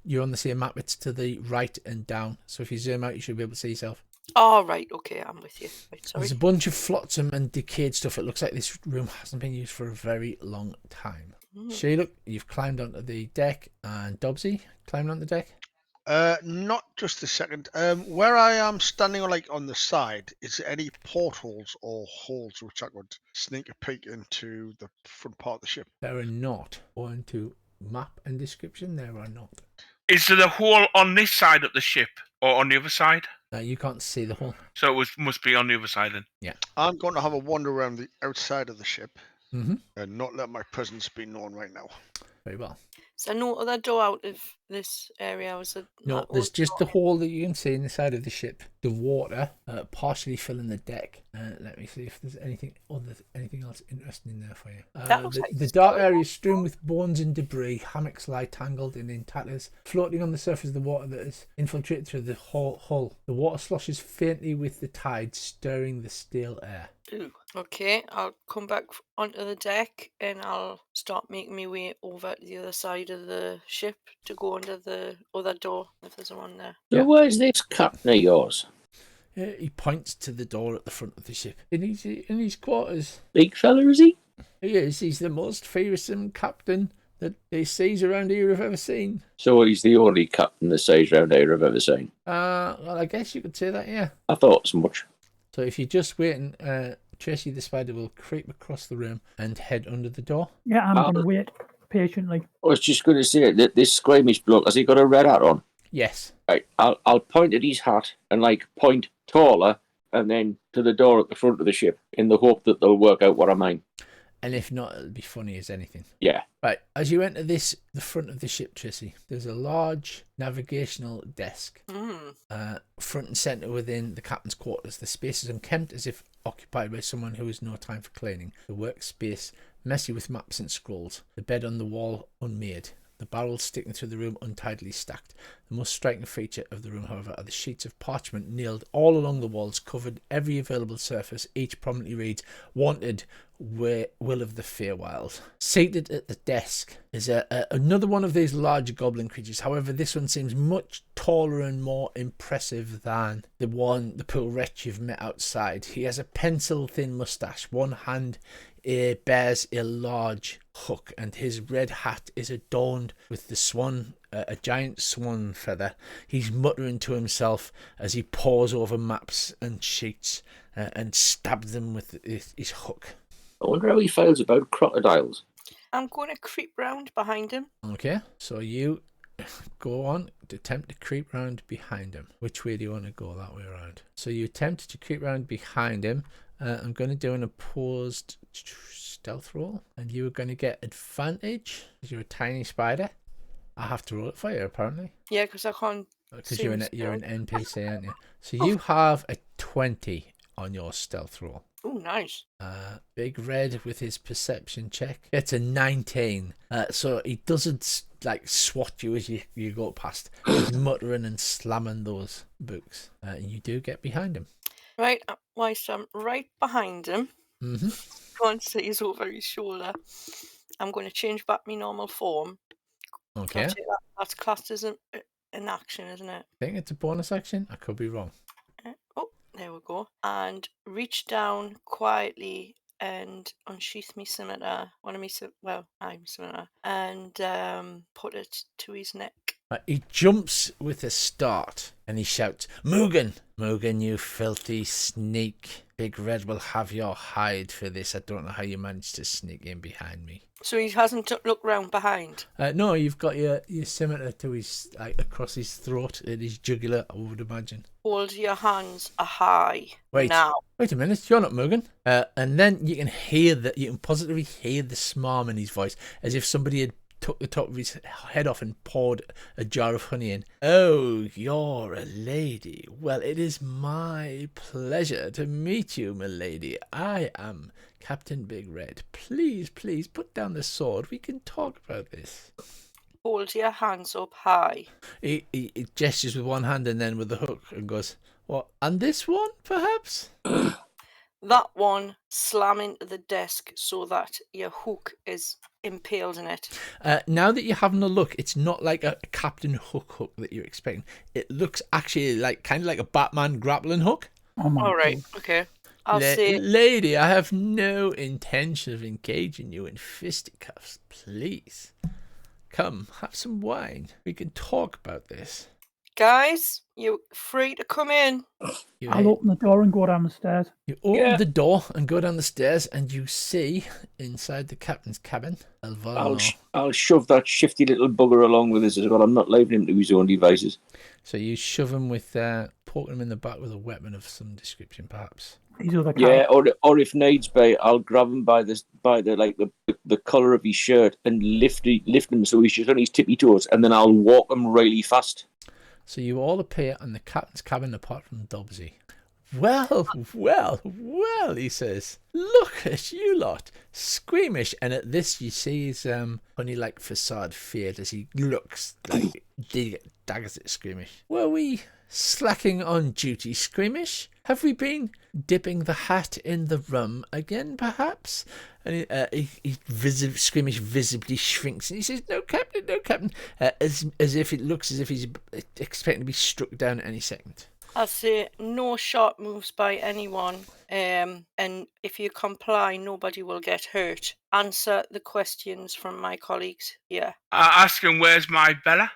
You're on the same map. It's to the right and down. So if you zoom out, you should be able to see yourself. Oh, right. Okay, I'm with you. Right, sorry. There's a bunch of flotsam and decayed stuff. It looks like this room hasn't been used for a very long time. Sheila, you've climbed onto the deck, and Dobbsy climbed on the deck. Not just a second. Where I am standing on the side, is there any portals or holes which I could sneak a peek into the front part of the ship? There are not. Going to map and description, there are not. Is there a hole on this side of the ship or on the other side? You can't see the hole. So it must be on the other side then. Yeah. I'm going to have a wander around the outside of the ship Mm-hmm. and not let my presence be known right now. Very well. Is there no other door out of this area? Was it No, there's just the hole that you can see in the side of the ship. The water partially filling the deck. Let me see if there's anything else interesting in there for you. The dark area is strewn with bones and debris. Hammocks lie tangled in tatters, floating on the surface of the water that is infiltrated through the hull. The water sloshes faintly with the tide, stirring the stale air. Ooh. Okay, I'll come back onto the deck and I'll start making my way over to the other side of the ship to go under the other door if there's one there. So where's this captain of yours? He points to the door at the front of the ship. In his quarters. Big fella, is he? He is. He's the most fearsome captain that the seas around here have ever seen. So he's the only captain the seas around here I've ever seen. Well, I guess you could say that, yeah. I thought as much. So if you're just waiting, Tracy the spider will creep across the room and head under the door. Yeah, I'm going to wait patiently. I was just going to say that this squeamish bloke, has he got a red hat on? Yes. Right, I'll point at his hat and point taller and then to the door at the front of the ship in the hope that they'll work out what I mean. And if not, it'll be funny as anything. Yeah. Right, as you enter the front of the ship, Tracy, there's a large navigational desk. Front and centre within the captain's quarters. The space is unkempt as if occupied by someone who has no time for cleaning. The workspace messy with maps and scrolls. The bed on the wall unmade. The barrels sticking through the room untidily stacked. The most striking feature of the room, however, are the sheets of parchment nailed all along the walls, covered every available surface. Each prominently reads, "Wanted, Will of the Feywild." Seated at the desk is another one of these large goblin creatures. However, this one seems much taller and more impressive than the poor wretch you've met outside. He has a pencil-thin moustache. One hand bears a large hook, and his red hat is adorned with the swan, a giant swan feather. He's muttering to himself as he pores over maps and sheets and stabs them with his hook. I wonder how he feels about crocodiles. I'm going to creep round behind him. Okay, so you go on to attempt to creep round behind him. Which way do you want to go? That way around. So you attempt to creep round behind him. I'm going to do an opposed stealth roll, and you are going to get advantage because you're a tiny spider. I have to roll it for you, apparently. Yeah, because I can't. Because you're an NPC, aren't you? So you have a 20 on your stealth roll. Oh, nice. Big Red with his perception check. It's a 19. So he doesn't swat you as you go past. He's muttering and slamming those books. And you do get behind him. Right, so I'm right behind him. Mm-hmm. Can't see he's over his shoulder. I'm going to change back my normal form. Okay. I'll take that's classed as an action, isn't it? I think it's a bonus action. I could be wrong. There we go. And reach down quietly and unsheath me scimitar. Scimitar. And put it to his neck. He jumps with a start and he shouts, "Mugen! Mugen, you filthy sneak. Big Red will have your hide for this. I don't know how you managed to sneak in behind me." So he hasn't looked round behind? No, you've got your scimitar to his across his throat and his jugular, I would imagine. Hold your hands high. Wait a minute, you're not Mugen. And then you can positively hear the smarm in his voice, as if somebody had took the top of his head off and poured a jar of honey in. "Oh, you're a lady. Well, it is my pleasure to meet you, milady. I am Captain Big Red. Please, put down the sword. We can talk about this." Hold your hands up high. He gestures with one hand and then with the hook and goes, "What? And this one, perhaps?" That one, slam into the desk so that your hook is impaled in it. Now that you're having a look, it's not like a Captain Hook that you're expecting. It looks actually kind of like a Batman grappling hook. Oh my All right, God. okay. I'll say, "Lady, I have no intention of engaging you in fisticuffs. Please, come, have some wine. We can talk about this." Guys, you're free to come in. I'll open the door and go down the stairs. You open Yeah. the door and go down the stairs, and you see inside the captain's cabin. I'll shove that shifty little bugger along with us as well. I'm not leaving him to his own devices. So you shove him with, poking him in the back with a weapon of some description, perhaps. These other Yeah, characters. or if needs be, I'll grab him by the collar of his shirt and lift him so he's just on his tippy toes, and then I'll walk him really fast. So you all appear in the captain's cabin apart from Dobbsy. Well, well, well, he says. Look at you lot. Squeamish. And at this you see his funny like facade fade as he looks like daggers at Squeamish. Were we slacking on duty, Squeamish? Have we been dipping the hat in the rum again, perhaps? And Squeamish visibly shrinks, and he says, "No, Captain, no, Captain," as if it looks as if he's expecting to be struck down at any second. I'll say no shot moves by anyone, and if you comply, nobody will get hurt. Answer the questions from my colleagues here. Asking where's my Bella?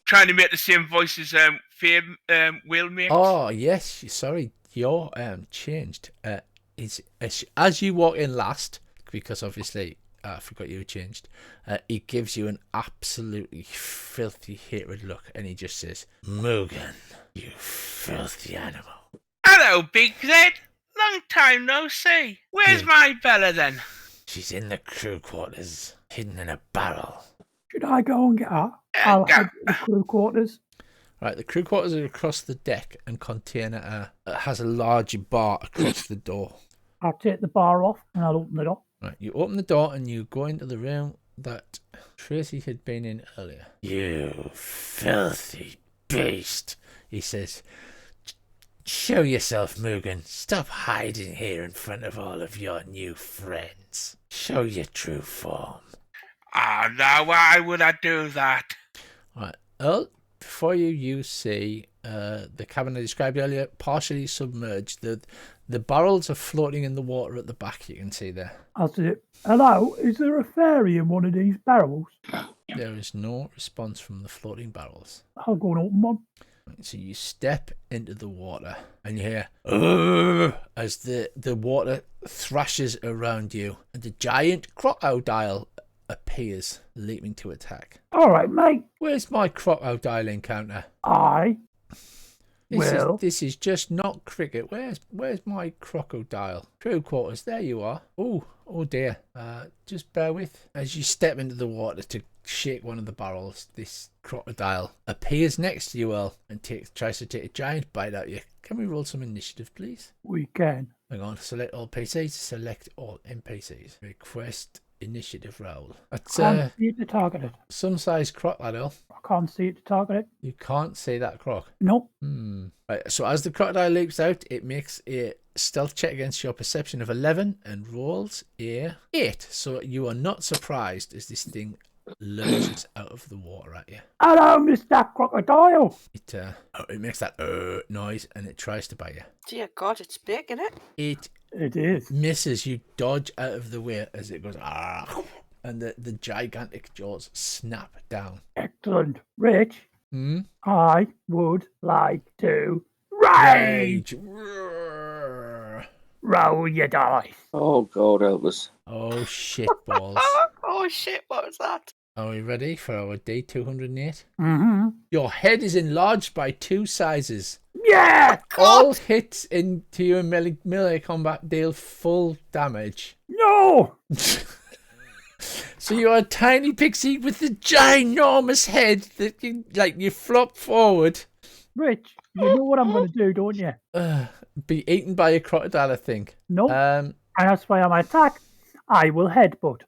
Trying to make the same voice as Faye Will makes. Oh yes, sorry, you're changed. As you walk in last, because obviously I forgot you were changed. He gives you an absolutely filthy hatred look, and he just says, "Mugen, you filthy animal." Hello, Big Zed. Long time no see. Where's my Bella then? She's in the crew quarters, hidden in a barrel. Should I go and get her? I'll head to the crew quarters. Right, the crew quarters are across the deck and contain has a large bar across the door. I'll take the bar off and I'll open the door. Right, you open the door and you go into the room that Tracy had been in earlier. "You filthy beast," he says. "Show yourself, Mugen. Stop hiding here in front of all of your new friends. Show your true form." Now why would I do that? Right, Earl, before you see the cabin I described earlier, partially submerged. The barrels are floating in the water at the back, you can see there. I'll say, "Hello, is there a fairy in one of these barrels?" There is no response from the floating barrels. I'll go and open one. So you step into the water and you hear "Ugh," as the water thrashes around you, and the giant crocodile appears, leaping to attack. All right, mate. Where's my crocodile encounter? This is just not cricket. Where's my crocodile? Crew quarters. There you are. Oh dear. Just bear with. As you step into the water to shake one of the barrels, this crocodile appears next to you, Earl, and tries to take a giant bite at you. Can we roll some initiative, please? We can. We're going to select all PCs. Select all NPCs. Request initiative roll. That's Can't see it to target it. some size croc, that Earl. I can't see it to target it. You can't see that croc. Nope. Right, so as the crocodile leaps out, it makes a stealth check against your perception of 11 and rolls a 8. So you are not surprised as this thing lurches out of the water at you. Hello, Mr. Crocodile. It makes that noise and it tries to bite you. Dear God, it's big, isn't it? It is. Misses. You dodge out of the way as it goes, and the gigantic jaws snap down. Excellent. Rich, I would like to rage. Roll your dice. Oh God, Elvis. Oh shit balls. Oh shit, what was that? Are we ready for our D208? Mm-hmm. Your head is enlarged by 2 sizes. Yeah. All hits into your melee combat deal full damage. No. So you're a tiny pixie with a ginormous head that you flop forward. Rich, you know what I'm going to do, don't you? Be eaten by a crocodile, I think. Nope. And that's why on my attack, I will headbutt.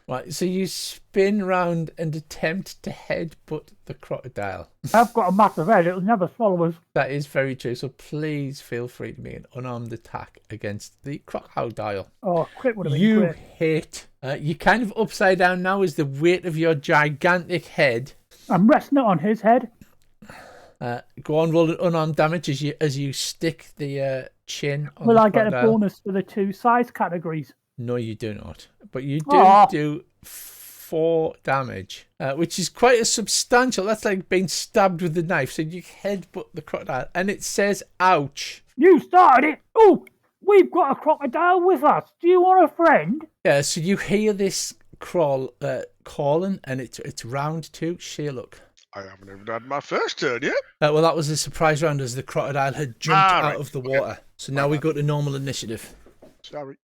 Right, so you spin round and attempt to headbutt the crocodile. I've got a massive head, it'll never swallow us. That is very true, so please feel free to make an unarmed attack against the crocodile. Oh, crit would have been You great. hit. You're kind of upside down now as the weight of your gigantic head. I'm resting it on his head. Go on, roll an unarmed damage as you stick the chin on Will the I get a crocodile. bonus for the 2 size categories? No, you do not. But you Aw. do 4 damage, which is quite a substantial. That's like being stabbed with a knife. So you headbutt the crocodile, and it says, "Ouch." You started it. Oh, we've got a crocodile with us. Do you want a friend? Yeah. So you hear this calling, and it's round 2. Shelook. I haven't even had my first turn yet. Well, that was a surprise round as the crocodile had jumped out of the water. So now we go to normal initiative. Sorry.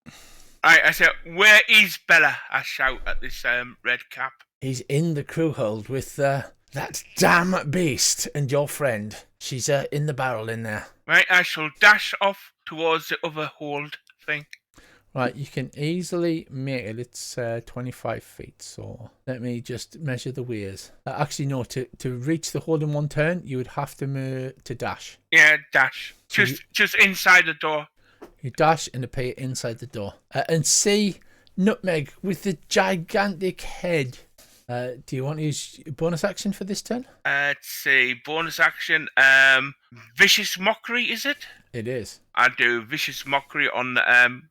I said, where is Bella? I shout at this red cap. He's in the crew hold with that damn beast and your friend. She's in the barrel in there. Right, I shall dash off towards the other hold thing. Right, you can easily make it. It's 25 feet, so let me just measure the weirs. Actually, no, to reach the hold in one turn, you would have to dash. Yeah, dash. So Just inside the door. You dash and appear inside the door. And see Nutmeg with the gigantic head. Do you want to use bonus action for this turn? Let's see, bonus action. Vicious Mockery, is it? It is. I do Vicious Mockery on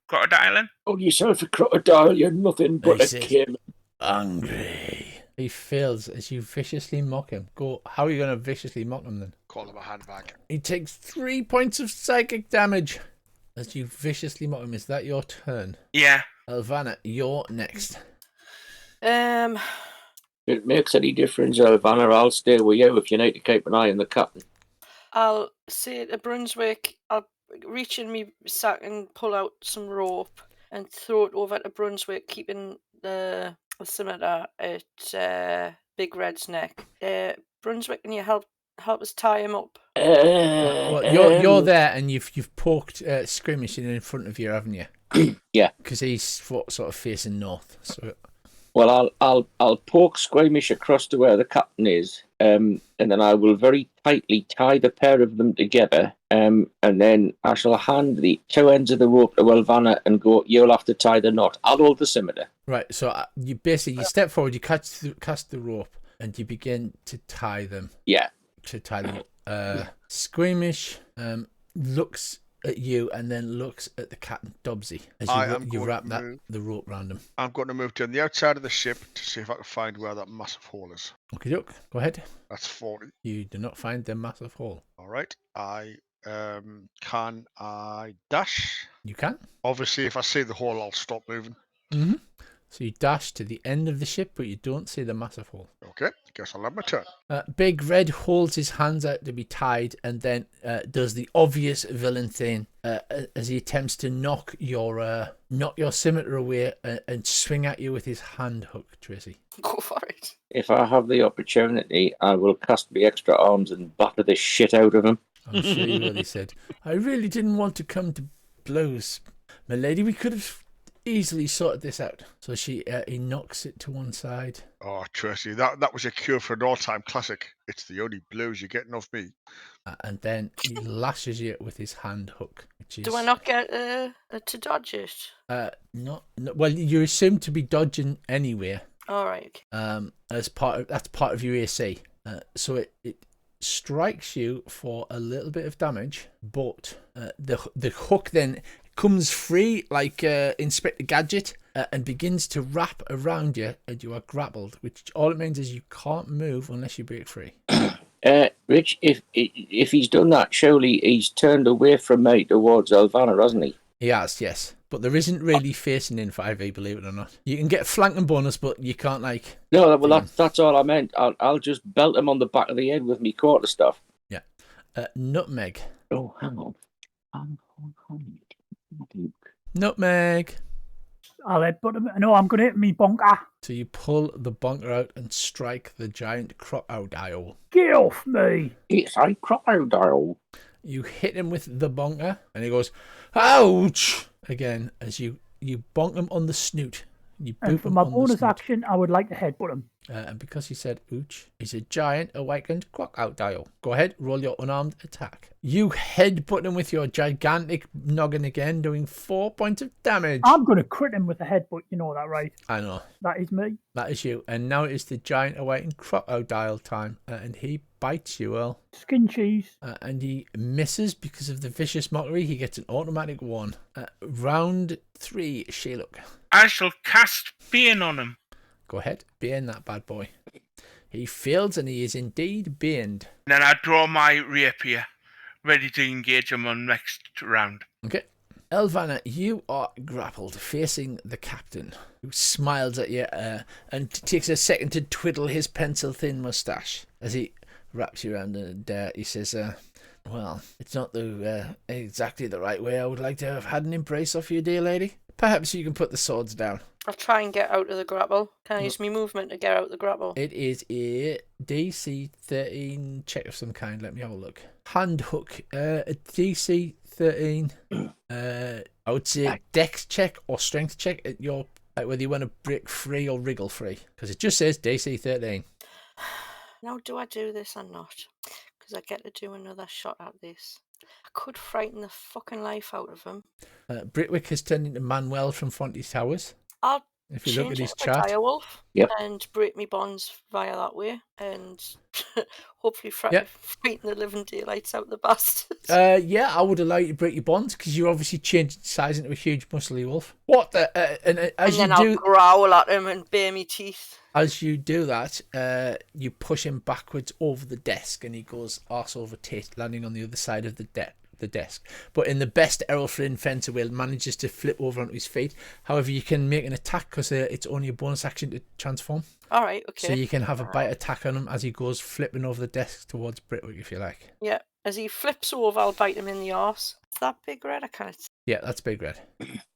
Crocodile. Oh, yourself a crocodile, you're nothing but He a says, Kim. Angry. He fails as you viciously mock him. Go. How are you going to viciously mock him then? Call him a handbag. He takes 3 points of psychic damage as you viciously mock him. Is that your turn? Yeah. Elvana, you're next. Um, If it makes any difference, Elvana, I'll stay with you if you need to keep an eye on the captain. I'll say to Brunswick, I'll reach in me sack and pull out some rope and throw it over to Brunswick, keeping the scimitar at Big Red's neck. Brunswick, can you help us tie him up? Well, you're there, and you've poked Skirmish in front of you, haven't you? Yeah. Because he's sort of facing north. So. Well, I'll poke Squamish across to where the captain is, and then I will very tightly tie the pair of them together, and then I shall hand the 2 ends of the rope to Elvana and go, "You'll have to tie the knot. I'll hold the scimitar." Right, so you step forward, you cast the rope, and you begin to tie them. Yeah. To tie them. Squamish looks at you and then looks at the Captain Dobbsy as you wrap the rope round him. I'm going to move to the outside of the ship to see if I can find where that massive hole is. Okay, look. Go ahead. That's 40. You do not find the massive hole. All right. Can I dash? You can. Obviously, if I see the hole, I'll stop moving. Mm-hmm. So you dash to the end of the ship, but you don't see the massive hole. Okay, guess I'll have my turn. Big Red holds his hands out to be tied and then does the obvious villain thing as he attempts to knock your scimitar away and swing at you with his hand hook, Tracy. Go for it. If I have the opportunity, I will cast the extra arms and batter the shit out of him. I'm sure you will, he said. I really didn't want to come to blows, my lady. We could have easily sorted this out. So he knocks it to one side. Oh, Tracy, that was a cure for an all-time classic. It's the only blows you're getting off me. And then he lashes you with his hand hook. Which is, do I not get to dodge it? No. Well, you're assumed to be dodging anyway. All right. Okay. That's part of your AC. So it strikes you for a little bit of damage, but the hook then comes free like Inspector Gadget and begins to wrap around you, and you are grappled, which all it means is you can't move unless you break free. Rich, if he's done that, surely he's turned away from me towards Elvana, hasn't he? He has, yes. But there isn't really facing in 5e, believe it or not. You can get flanking bonus, but you can't No, well, that's all I meant. I'll just belt him on the back of the head with me quarterstaff. Yeah. Nutmeg. Oh, hang on. I'll Nutmeg. headbutt him. No, I'm going to hit me bonker. So you pull the bunker out and strike the giant crocodile. Get off me. It's a crocodile. You hit him with the bonker, and he goes, "Ouch!" again as you bonk him on the snoot. You boop And for him my on the bonus snoot. action, I would like to headbutt him. And because he said "ouch," he's a giant awakened crocodile. Go ahead, roll your unarmed attack. You headbutt him with your gigantic noggin again, doing 4 points of damage. I'm going to crit him with a headbutt, you know that, right? I know. That is me. That is you. And now it is the giant awakened crocodile time. And he bites you, Earl. Skin cheese. And he misses because of the vicious mockery. He gets an automatic 1. Round 3, Shelook. I shall cast Bane on him. Go ahead, bane that bad boy. He fails, and he is indeed baned. Then I draw my rapier, ready to engage him on next round. Okay. Elvana, you are grappled, facing the captain, who smiles at you and takes a second to twiddle his pencil-thin moustache as he wraps you around, and he says, well, it's not exactly the right way I would like to have had an embrace of you, dear lady. Perhaps you can put the swords down. I'll try and get out of the grapple. Can I use my movement to get out of the grapple? It is a DC 13 check of some kind. Let me have a look. Hand hook. A DC 13. I would say dex check or strength check at your, whether you want to break free or wriggle free, because it just says DC 13. Now, do I do this or not? Because I get to do another shot at this. I could frighten the fucking life out of him. Britwick has turned into Manuel from Fonty Towers. I'll If you look at change his it to chat. direwolf Yep. and break me bonds via that way, and hopefully Yep. frighten the living daylights out of the bastards. Yeah, I would allow you to break your bonds because you're obviously changed size into a huge muscly wolf. What the? And as and then you do, I'll growl at him and bare me teeth. as you do that, you push him backwards over the desk, and he goes arse over tit, landing on the other side of the desk. But in the best Errol Flynn fencer will, manages to flip over onto his feet. However, you can make an attack because it's only a bonus action to transform. All right, okay. So you can have a bite attack on him as he goes flipping over the desk towards Britwick, if you like. Yeah, as he flips over, I'll bite him in the arse. Is that big red? I can't. Yeah, that's Big Red.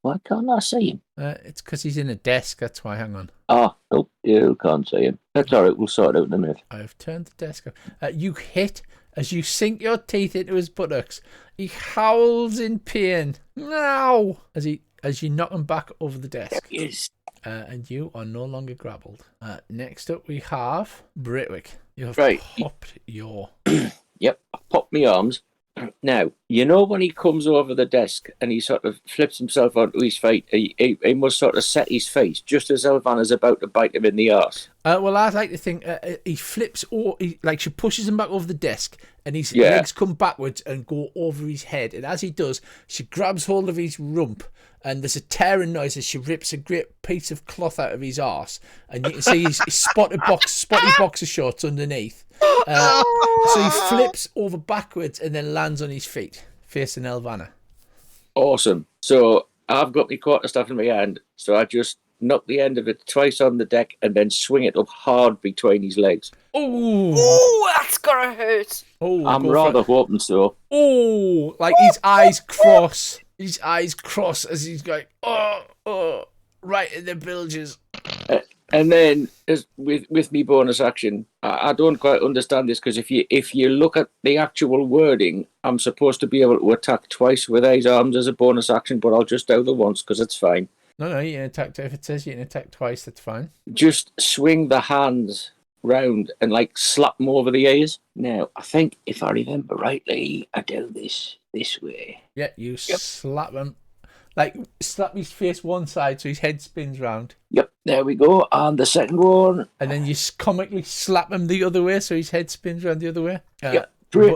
Why can't I see him? It's because he's in a desk, that's why. Hang on. Ah, nope, you can't see him. That's all right, we'll sort it out in a minute. I've turned the desk off. You hit as you sink your teeth into his buttocks. He howls in pain. No! As you knock him back over the desk. Yes. And you are no longer grappled. Next up, we have Britwick. You have Right. popped your... Yep, I popped my arms. Now, you know when he comes over the desk and he sort of flips himself onto his feet, he must sort of set his face just as Elvana's about to bite him in the arse. Well, I'd like to think he flips, or she pushes him back over the desk, and his legs come backwards and go over his head. And as he does, she grabs hold of his rump, and there's a tearing noise as she rips a great piece of cloth out of his arse, and you can see his spotty boxer shorts underneath. So he flips over backwards and then lands on his feet, facing Elvana. Awesome. So I've got my quarterstaff in my hand, so I just knock the end of it twice on the deck and then swing it up hard between his legs. Oh, that's gotta hurt. Oh, I'm rather hoping so. Oh, like his eyes cross. His eyes cross as he's going, oh, right in the bilges. And then, as with me bonus action, I don't quite understand this, because if you look at the actual wording, I'm supposed to be able to attack twice with his arms as a bonus action, but I'll just do the once because it's fine. No, you can attack. If it says you can attack twice, that's fine. Just swing the hands round and slap them over the ears. Now, I think if I remember rightly, I do this way. Yeah, you slap him. Slap his face one side so his head spins round. Yep, there we go. And the second one. And then you comically slap him the other way so his head spins round the other way. Yep,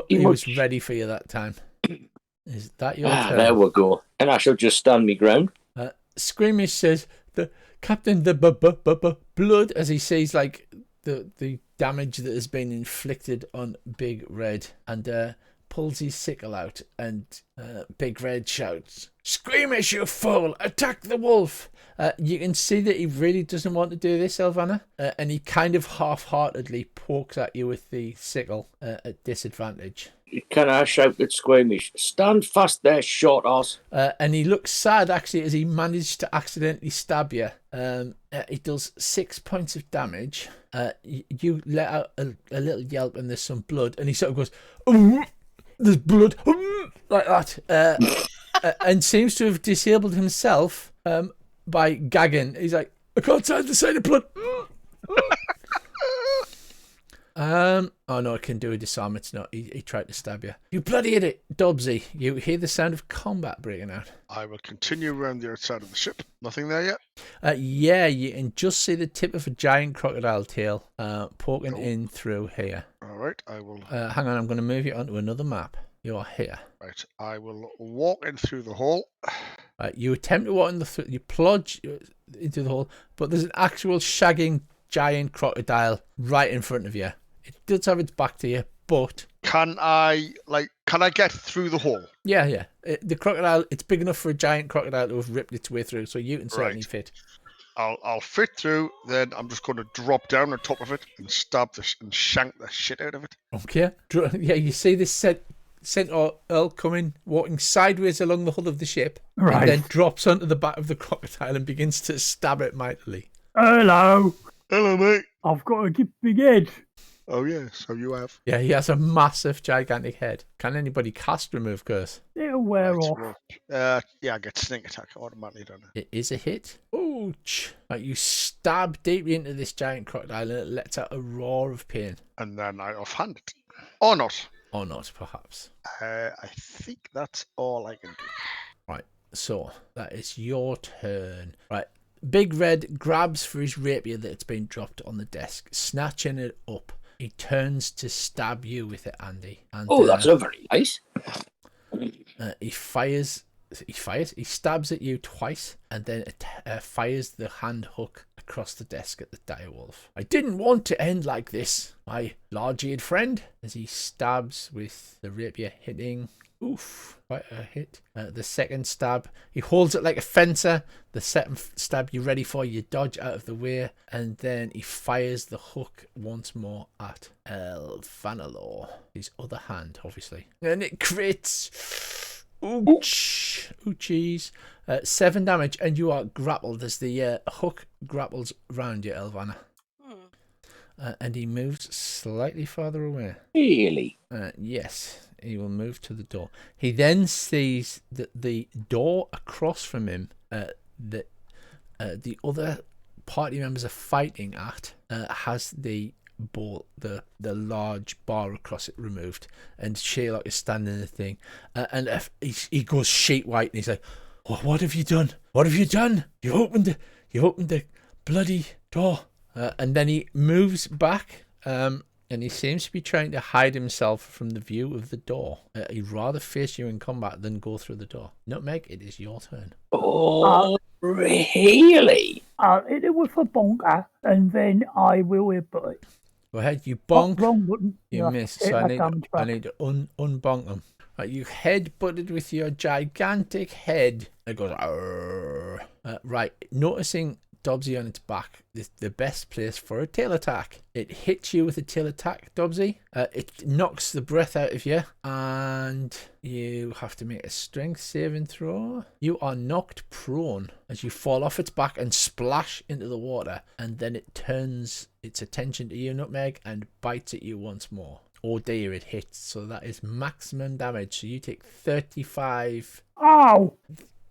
he was ready for you that time. Is that your turn? There we go. And I shall just stand me ground. Screamish says, the captain, the blood, as he sees the damage that has been inflicted on Big Red, and pulls his sickle out, and Big Red shouts, "Screamish, you fool! Attack the wolf!" You can see that he really doesn't want to do this, Elvana, and he kind of half-heartedly pokes at you with the sickle at disadvantage. Can I shout at Squamish, "Stand fast there, short ass"? And he looks sad, actually, as he managed to accidentally stab you. He does 6 points of damage. You let out a little yelp, and there's some blood, and he sort of goes, "There's blood," like that, and seems to have disabled himself by gagging. He's like, "I can't stand the sight of blood." Oh no, I can do a disarm. It's not. He tried to stab you. You bloody idiot, Dobbsy. You hear the sound of combat breaking out. I will continue around the outside of the ship. Nothing there yet? Yeah, you can just see the tip of a giant crocodile tail poking in through here. All right, I will. Hang on, I'm going to move you onto another map. You're here. Right, I will walk in through the hole. Right, you attempt to walk in you plunge into the hole, but there's an actual shagging giant crocodile right in front of you. It does have its back to you, but Can I get through the hole? yeah. The crocodile, it's big enough for a giant crocodile to have ripped its way through, so you can certainly Right. fit. I'll fit through. Then I'm just going to drop down on top of it and stab and shank the shit out of it. Okay. Yeah, you see this centaur Earl coming, walking sideways along the hull of the ship, Right. and then drops onto the back of the crocodile and begins to stab it mightily. Hello. Hello, mate. I've got a big head. Oh yeah, so you have. Yeah, he has a massive, gigantic head. Can anybody cast Remove Curse? It'll wear Right, off. yeah, I get sneak attack automatically, don't I? It is a hit. Ouch. Like you stab deeply into this giant crocodile and it lets out a roar of pain. And then I offhand it. Or not. Or not, perhaps. I think that's all I can do. Right, so that is your turn. Right, Big Red grabs for his rapier that's been dropped on the desk, snatching it up. He turns to stab you with it, Andy. And, That's not very nice. he fires. He stabs at you twice, and then it fires the hand hook across the desk at the direwolf. I didn't want to end like this, my large-eared friend. As he stabs with the rapier, hitting. Oof, quite a hit. The second stab, he holds it like a fencer. The second stab you're ready for, you dodge out of the way, and then he fires the hook once more at Elvanalor. His other hand, obviously. And it crits. Ouch. Ouchies. 7 damage, and you are grappled as the hook grapples round you, Elvana. And he moves slightly farther away. Really? Yes. He will move to the door. He then sees that the door across from him that the other party members are fighting at has the ball, the large bar across it removed, and Sherlock is standing in the thing, and he goes sheet white, and he's like, "Oh, what have you done? What have you done? You opened the bloody door!" And then he moves back. And he seems to be trying to hide himself from the view of the door. He'd rather face you in combat than go through the door. Nutmeg, it is your turn. Oh, really? I'll hit it with a bonker, and then I will headbutt it. Go ahead, you Oh, bonk. wrong button. You Yeah, miss. hit So I that need damage back. to unbonk them. Right, you head-butted with your gigantic head. It goes, "Arrgh." Right, noticing Dobbsy on its back, the best place for a tail attack. It hits you with a tail attack, Dobbsy. It knocks the breath out of you, and you have to make a strength saving throw. You are knocked prone as you fall off its back and splash into the water, and then it turns its attention to you, Nutmeg, and bites at you once more. Oh dear, it hits. So that is maximum damage. So you take 35 Ow!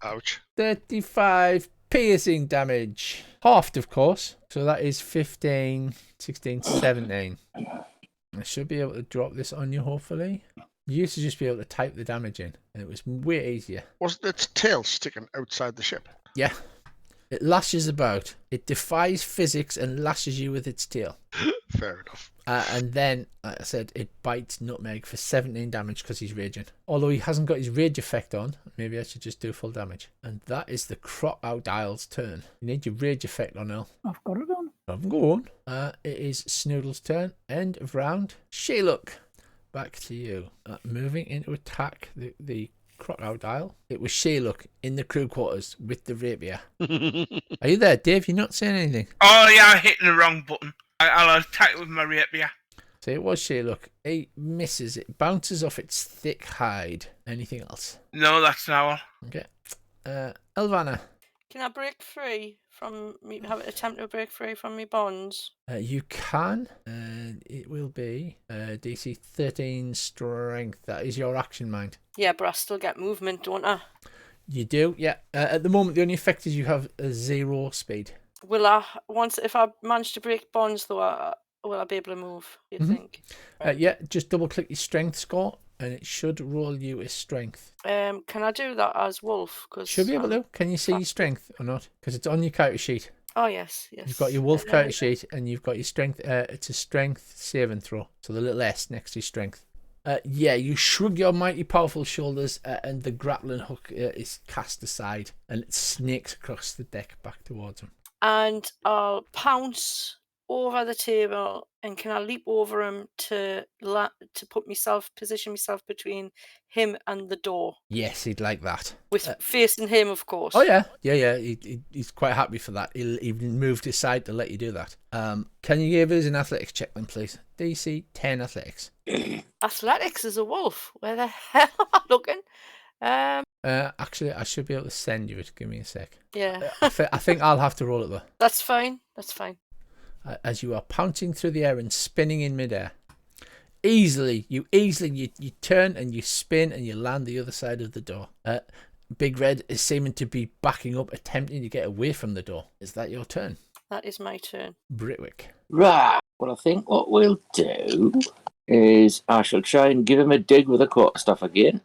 Ouch. 35 piercing damage. Halved, of course. So that is 15, 16, 17. I should be able to drop this on you, hopefully. You used to just be able to type the damage in, and it was way easier. Wasn't its tail sticking outside the ship? Yeah. It lashes about. It defies physics and lashes you with its tail. Fair enough. And then, like I said, it bites Nutmeg for 17 damage because he's raging. Although he hasn't got his rage effect on, maybe I should just do full damage. And that is the Crocodile's turn. You need your rage effect on, Earl. I've got it on. Have them go on. It is Snoodle's turn. End of round. Sherlock, back to you. Moving into attack the Crocodile. It was Sherlock in the crew quarters with the rapier. Are you there, Dave? You're not saying anything. Oh yeah, I hit the wrong button. I'll attack it with my rapier. So it was Sherlock. He misses. It bounces off its thick hide. Anything else? No, that's now all. Okay. Elvana. Can I break free from me? Have an attempt to break free from my bonds? You can, and it will be DC 13 strength. That is your action, mind. Yeah, but I still get movement, don't I? You do, yeah. At the moment, the only effect is you have a 0 speed. Will I if I manage to break bonds though? Will I be able to move? You think? Yeah, just double click your strength score, and it should roll you a strength. Can I do that as wolf? Cause Should be able to. Can you see your strength or not? Because it's on your character sheet. Oh yes. You've got your wolf character sheet, and you've got your strength. It's a strength saving throw. So the little S next to your strength. Yeah, you shrug your mighty powerful shoulders, and the grappling hook is cast aside, and it snakes across the deck back towards him. And I'll pounce over the table, and can I leap over him to position myself between him and the door, Yes, he'd like that. with facing him, of course. Oh yeah. He's quite happy for that. He'll even moved his side to let you do that. Can you give us an athletics check then, please? DC 10 athletics. Athletics is a wolf. Where the hell am I looking? Actually, I should be able to send you it. Give me a sec. Yeah, I think I'll have to roll it though. that's fine. As you are pouncing through the air and spinning in midair. You turn and you spin and you land the other side of the door. Big Red is seeming to be backing up, attempting to get away from the door. Is that your turn? That is my turn. Britwick. Right. Well, I think what we'll do is I shall try and give him a dig with a quarterstaff again.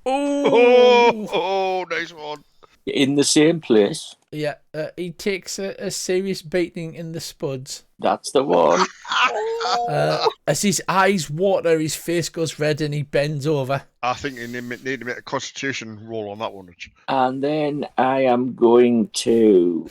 Oh, nice one. In the same place. Yeah, he takes a serious beating in the spuds. That's the one. As his eyes water, his face goes red and he bends over. I think you need to make a constitution roll on that one, Rich. And then I am going to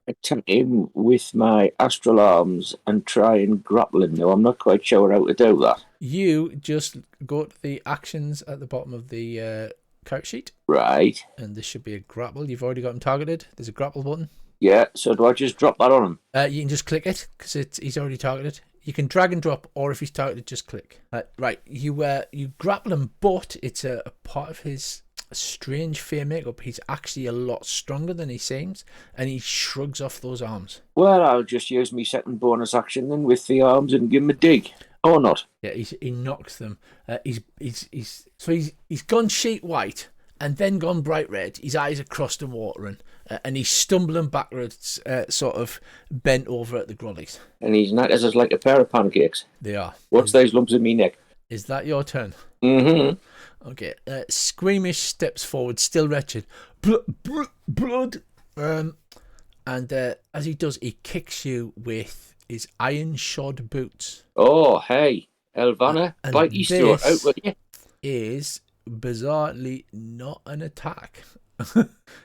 attack him with my astral arms and try and grapple him. Now, I'm not quite sure how to do that. You just go to the actions at the bottom of the character sheet. Right. And there should be a grapple. You've already got him targeted. There's a grapple button. Yeah, so do I just drop that on him? You can just click it because he's already targeted. You can drag and drop, or if he's targeted, just click. Right, you grapple him, but it's a part of his strange fear makeup. He's actually a lot stronger than he seems, and he shrugs off those arms. Well, I'll just use my second bonus action then with the arms and give him a dig. Or not. Yeah, he knocks them. He's gone sheet white and then gone bright red. His eyes are crossed and watering, and he's stumbling backwards, sort of bent over at the grollies. And his knackers is like a pair of pancakes. They are. What's those lumps in me neck? Is that your turn? Mm-hmm. Okay. Squeamish steps forward, still wretched. Blood. And as he does, he kicks you with his iron shod boots. Oh, hey, Elvana, And bite your sword out with you. Is bizarrely not an attack.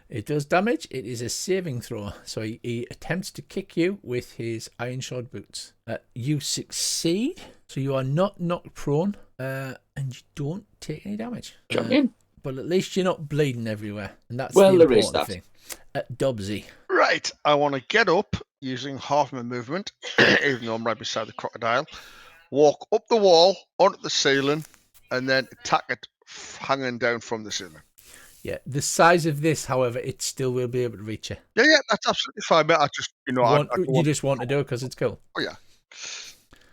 It does damage. It is a saving throw. So he attempts to kick you with his iron shod boots. You succeed, so you are not knocked prone, and you don't take any damage. Jump in. But at least you're not bleeding everywhere, and that's Well, the there is important thing. Dubsy. Right, I want to get up using half my movement, even though I'm right beside the crocodile, walk up the wall, onto the ceiling, and then attack it hanging down from the ceiling. Yeah, the size of this, however, it still will be able to reach you. Yeah, that's absolutely fine, mate. I just, You just want to do it because it's cool. Oh, yeah.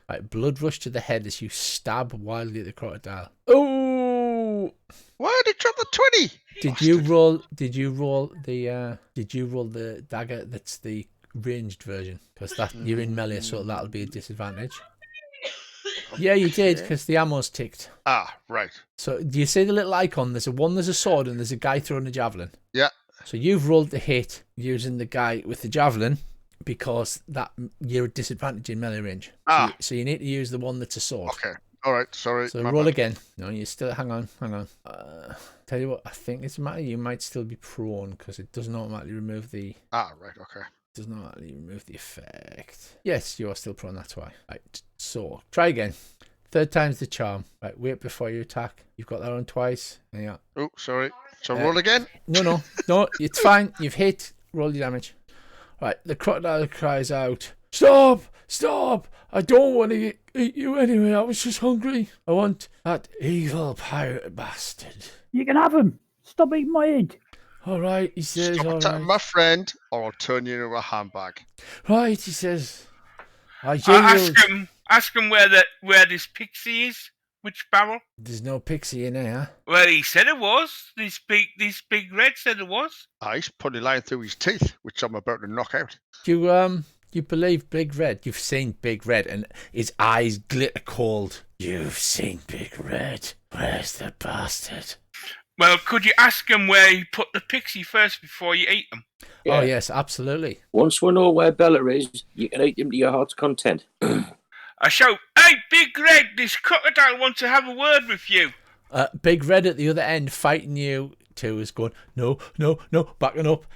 Right, blood rush to the head as you stab wildly at the crocodile. Oh! Why did it drop the 20? Did you roll the dagger that's the ranged version? Because that you're in melee, so that'll be a disadvantage. Yeah, you did, because the ammo's ticked. Ah, right. So do you see the little icon? There's a sword, and there's a guy throwing a javelin. Yeah. So you've rolled the hit using the guy with the javelin, because that you're at disadvantage in melee range. So you need to use the one that's a sword. Okay. All right. Sorry. So roll again. No, you still hang on. Tell you what, I think it's a matter you might still be prone because it doesn't automatically remove the. Ah, right. Okay. Does not automatically remove the effect. Yes, you are still prone. That's why. Right. So try again. Third time's the charm. Right. Wait before you attack. You've got that on twice. Yeah. Oh, sorry. So roll again. No. It's fine. You've hit. Roll your damage. Right. The crocodile cries out, "Stop! Stop! I don't want to eat you anyway. I was just hungry. I want that evil pirate bastard." You can have him. Stop eating my head. All right, he says. Stop All attacking right. my friend, or I'll turn you into a handbag. Right, he says. I yield. Ask him where this pixie is. Which barrel? There's no pixie in there. Well, he said it was. This big red said it was. He's putting a line through his teeth, which I'm about to knock out. You believe Big Red? You've seen Big Red, and his eyes glitter cold. You've seen Big Red. Where's the bastard? Well, could you ask him where he put the pixie first before you ate him? Yeah. Oh yes, absolutely. Once we know where Bella is, you can eat him to your heart's content. I shout, "Hey, Big Red, this crocodile wants to have a word with you." Big Red at the other end fighting you too is going, no, backing up.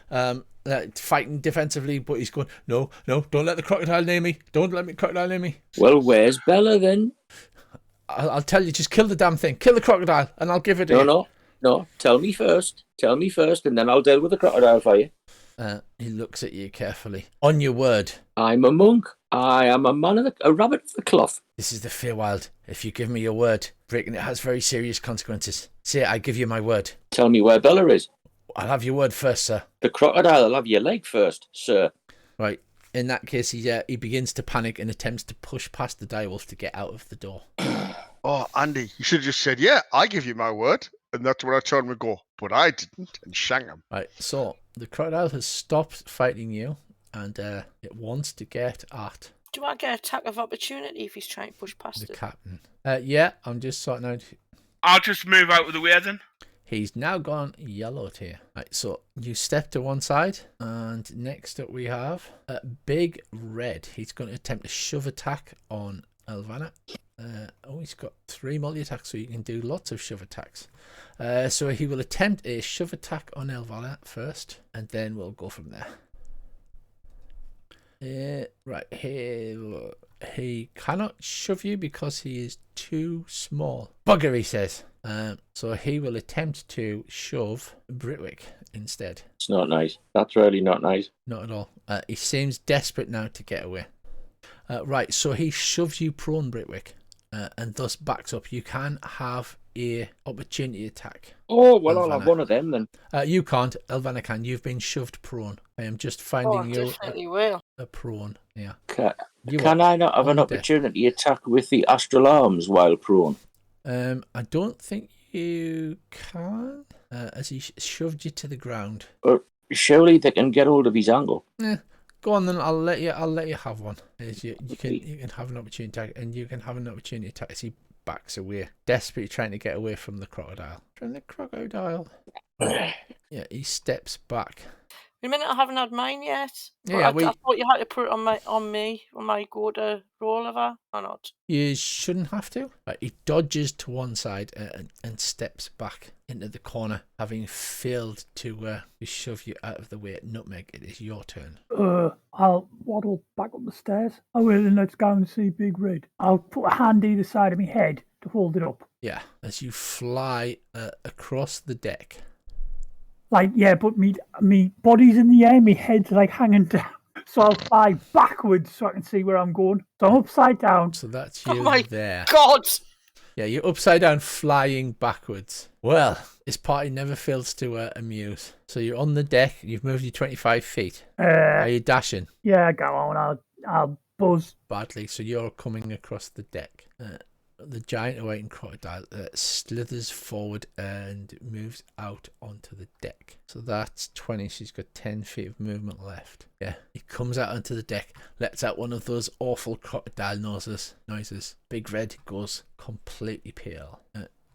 Fighting defensively, but he's going, no, don't let the crocodile near me. Don't let me crocodile near me. Well, where's Bella then? I'll tell you, just kill the damn thing. Kill the crocodile, and I'll give it to you. No. Tell me first, and then I'll deal with the crocodile for you. He looks at you carefully. On your word. I'm a monk. I am a rabbit of the cloth. This is the Feywild. If you give me your word, breaking it has very serious consequences. Say, I give you my word. Tell me where Bella is. I'll have your word first, sir. The crocodile will have your leg first, sir. Right. In that case, he begins to panic and attempts to push past the direwolf to get out of the door. Oh, Andy, you should have just said, yeah, I give you my word. And that's where I told him to go. But I didn't, and shang him. Right, so the crocodile has stopped fighting you, and it wants to get at... Do I get attack of opportunity if he's trying to push past the it? captain. Yeah, I'm just sorting out... I'll just move out of the way then. He's now gone yellow here. Right, so you step to one side, and next up we have Big Red. He's going to attempt a shove attack on Elvana. He's got 3 multi-attacks, so you can do lots of shove attacks. So he will attempt a shove attack on Elvana first, and then we'll go from there. Right, he cannot shove you because he is too small. Bugger, he says. So he will attempt to shove Britwick instead. It's not nice. That's really not nice. Not at all. He seems desperate now to get away. Right, so he shoves you prone, Britwick, and thus backs up. You can have a opportunity attack. Oh, well, Elvana. I'll have one of them then. You can't. Elvana can. You've been shoved prone. I am just finding you definitely will. a prone. Yeah. Can I not have an opportunity attack with the astral arms while prone? I don't think you can, as he shoved you to the ground. Surely they can get hold of his ankle. Go on then. I'll let you have one. You can have an opportunity attack, and you can have an opportunity attack as he backs away, desperately trying to get away from the crocodile. Yeah, he steps back. Wait a minute, I haven't had mine yet. Yeah, I thought you had to put it on me when I go to roll over, or not? You shouldn't have to. Right, he dodges to one side and steps back into the corner, having failed to shove you out of the way. Nutmeg, it is your turn. I'll waddle back up the stairs. Oh, well, then let's go and see Big Red. I'll put a hand either side of my head to hold it up. Yeah, as you fly across the deck. Like, yeah, but me body's in the air, me head's like hanging down. So I'll fly backwards so I can see where I'm going. So I'm upside down. So that's you there. God! Yeah, you're upside down flying backwards. Well, this party never fails to amuse. So you're on the deck, you've moved you 25 feet. Are you dashing? Yeah, go on, I'll buzz. Badly, so you're coming across the deck. The giant awaiting crocodile slithers forward and moves out onto the deck. So that's 20. She's got 10 feet of movement left. Yeah, he comes out onto the deck, lets out one of those awful crocodile noises. Big Red goes completely pale.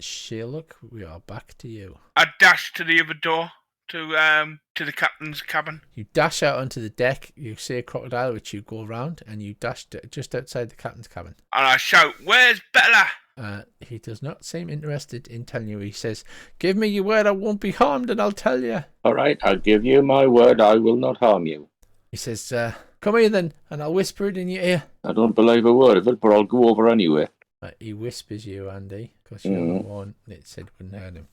Sherlock, we are back to you. I dash to the other door to the captain's cabin. You dash out onto the deck. You see a crocodile, which you go around, and you dash just outside the captain's cabin. And I shout, "Where's Bella?" He does not seem interested in telling you. He says, "Give me your word I won't be harmed, and I'll tell you." All right, I'll give you my word I will not harm you. He says, "Come here then, and I'll whisper it in your ear." I don't believe a word of it, but I'll go over anyway. He whispers you, Andy, because you're the one that said wouldn't hurt him.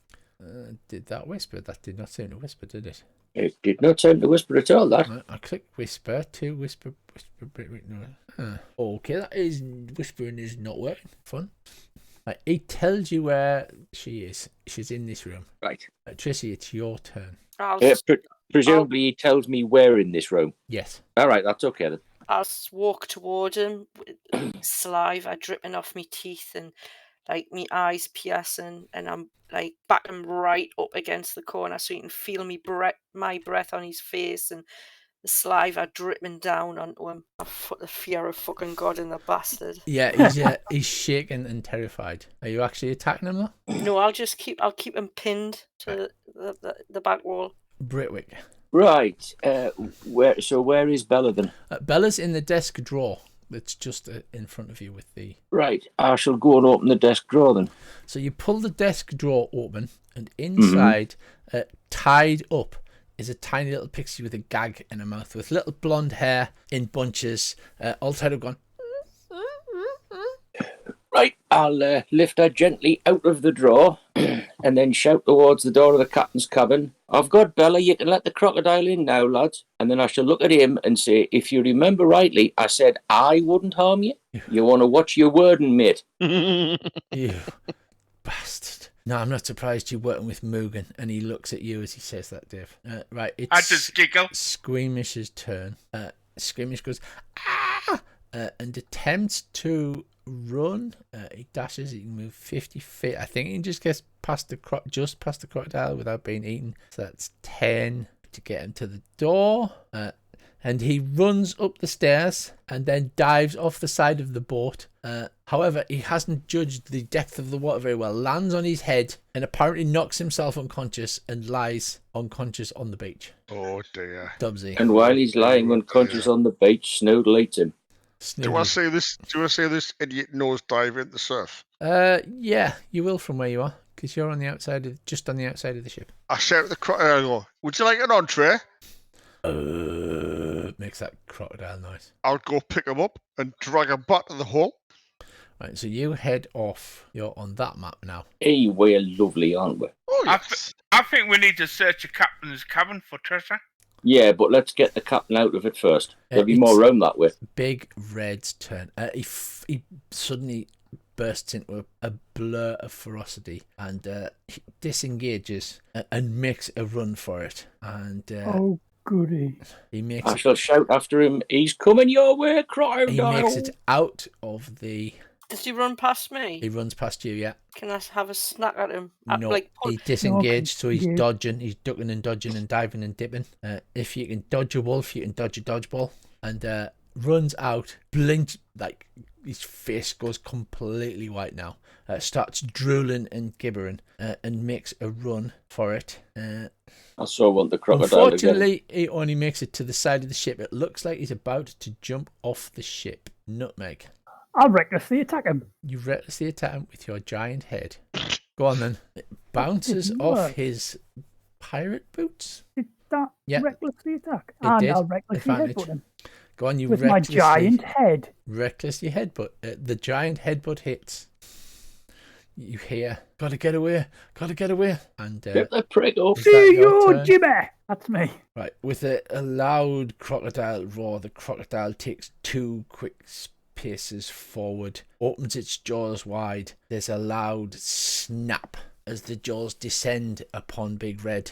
Did that whisper? That did not seem to whisper, did it? It did not seem to whisper at all, that. I click whisper to whisper. Okay, that is whispering is not working. Fun. He tells you where she is. She's in this room. Right. Tracy, it's your turn. Presumably he tells me where in this room. Yes. All right, that's okay then. I'll walk toward him with saliva dripping off my teeth and like me eyes piercing, and I'm like back him right up against the corner so you can feel my breath on his face and the saliva dripping down onto him. I put the fear of fucking God in the bastard. Yeah, he's shaken and terrified. Are you actually attacking him though? No, I'll keep him pinned to the back wall. Britwick. Right. Where is Bella then? Bella's in the desk drawer that's just in front of you with the... Right, I shall go and open the desk drawer then. So you pull the desk drawer open, and inside, tied up, is a tiny little pixie with a gag in her mouth, with little blonde hair in bunches, all tied up going... Right, I'll lift her gently out of the drawer and then shout towards the door of the captain's cabin, I've got Bella, you can let the crocodile in now, lads. And then I shall look at him and say, if you remember rightly, I said I wouldn't harm you. You want to watch your wording, mate. You bastard. No, I'm not surprised you're working with Mugen, and he looks at you as he says that, Dave. Right, it's I just giggle. Squeamish's turn. Squeamish goes, ah! And attempts to run. He dashes, he can move 50 feet. I think he can just get past the crocodile without being eaten. So that's 10 to get him to the door. And he runs up the stairs and then dives off the side of the boat. However, he hasn't judged the depth of the water very well. Lands on his head and apparently knocks himself unconscious and lies unconscious on the beach. Oh dear. Dubsy. And while he's lying unconscious on the beach, Snoodle eats him. Do I see this? Do I see this idiot nose dive in the surf? Yeah, you will from where you are, because you're on the outside, just on the outside of the ship. I shout at the crocodile, would you like an entree? Makes that crocodile noise. I'll go pick him up and drag him back to the hull. Right, so you head off. You're on that map now. Hey, we're lovely, aren't we? Oh, yes. I think we need to search a captain's cabin for treasure. Yeah, but let's get the captain out of it first. There'll be It's more room that way. Big Red's turn. He suddenly bursts into a blur of ferocity and he disengages and makes a run for it. And Oh, goody. he makes I shall shout after him, he's coming your way, he crocodile. makes it out of the... Does he run past me? He runs past you, yeah. Can I have a snack at him? No, Like, he disengaged, so he's yeah. dodging, he's ducking and dodging and diving and dipping. If you can dodge a wolf, you can dodge a dodgeball. And runs out, blinks, like his face goes completely white now. Starts drooling and gibbering and makes a run for it. I so want the crocodile again. Unfortunately, he only makes it to the side of the ship. It looks like he's about to jump off the ship. Nutmeg. I'll recklessly attack him. You recklessly attack him with your giant head. Go on then. It bounces didn't off work. his pirate boots. Did that Yeah. recklessly attack? It And did. I'll recklessly Advantage. headbutt him. Go on, you With my recklessly, giant head. recklessly headbutt. The giant headbutt hits. You hear, gotta get away, and Get the prick off. is that See your you, turn? Jimmy! That's me. Right, with a loud crocodile roar, the crocodile takes 2 quick paces forward, opens its jaws wide. There's a loud snap as the jaws descend upon Big Red.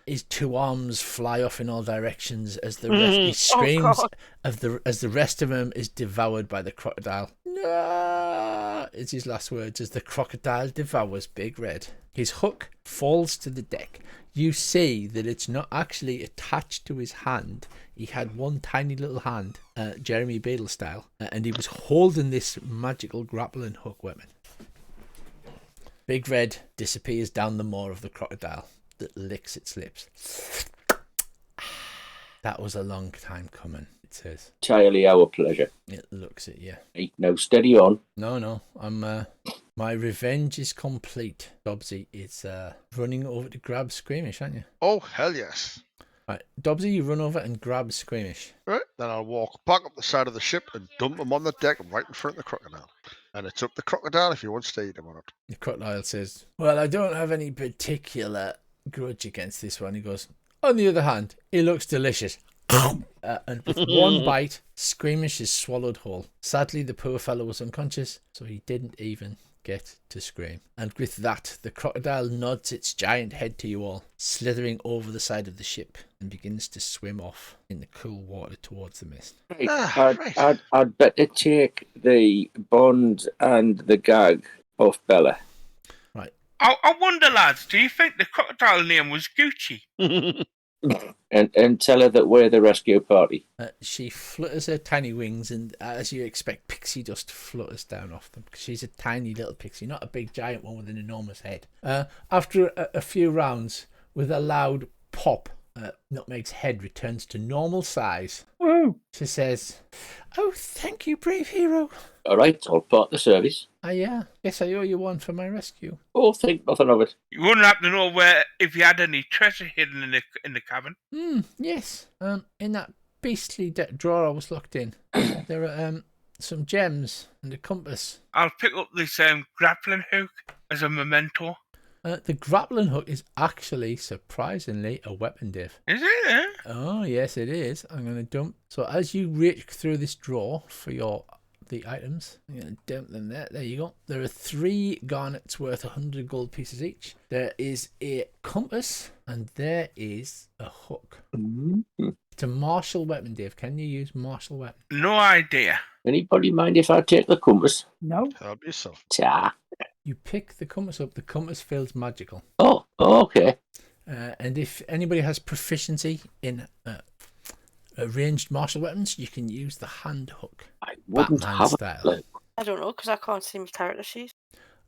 His 2 arms fly off in all directions as the rest, he screams as the rest of him is devoured by the crocodile. No! It's his last words as the crocodile devours Big Red. His hook falls to the deck. You see that it's not actually attached to his hand. He had one tiny little hand, Jeremy Beadle style, and he was holding this magical grappling hook weapon. Big Red disappears down the maw of the crocodile that licks its lips. That was a long time coming, it says. Entirely our pleasure. It looks at you. Hey, now steady on. No, I'm my revenge is complete. Dobbsy is running over to grab Squeamish, aren't you? Oh, hell yes. Right, Dobbsy, you run over and grab Squeamish. Right, then I'll walk back up the side of the ship and dump him on the deck right in front of the crocodile. And it's up the crocodile if he wants to eat him or not. The crocodile says, well, I don't have any particular grudge against this one. He goes, on the other hand, he looks delicious. And with one bite, Squeamish is swallowed whole. Sadly, the poor fellow was unconscious, so he didn't even get to scream. And with that, the crocodile nods its giant head to you all, slithering over the side of the ship, and begins to swim off in the cool water towards the mist. Right, I'd better take the bond and the gag off Bella. Right. I wonder, lads, do you think the crocodile name was Gucci? And tell her that we're the rescue party. She flutters her tiny wings, and as you expect, pixie dust flutters down off them. She's a tiny little pixie, not a big giant one with an enormous head. After a few rounds, with a loud pop, Nutmeg's head returns to normal size. Whoa, you. She says, "Oh, thank you, brave hero. All right, all part of the service. Yes, I owe you one for my rescue." Oh, think nothing of it. You wouldn't happen to know where if you had any treasure hidden in the cabin. Yes. In that beastly drawer I was locked in, there are some gems and a compass. I'll pick up this grappling hook as a memento. The grappling hook is actually, surprisingly, a weapon, Dave. Is it? Eh? Oh, yes, it is. I'm going to dump. So as you reach through this drawer for the items, I'm going to dump them there. There you go. There are 3 garnets worth 100 gold pieces each. There is a compass, and there is a hook. Mm-hmm. It's a martial weapon, Dave. Can you use martial weapon? No idea. Anybody mind if I take the compass? No. Help yourself. Ta. You pick the compass up. The compass feels magical. Oh, okay. And if anybody has proficiency in ranged martial weapons, you can use the hand hook. I wouldn't Batman have style. it. I don't know, because I can't see my character sheet.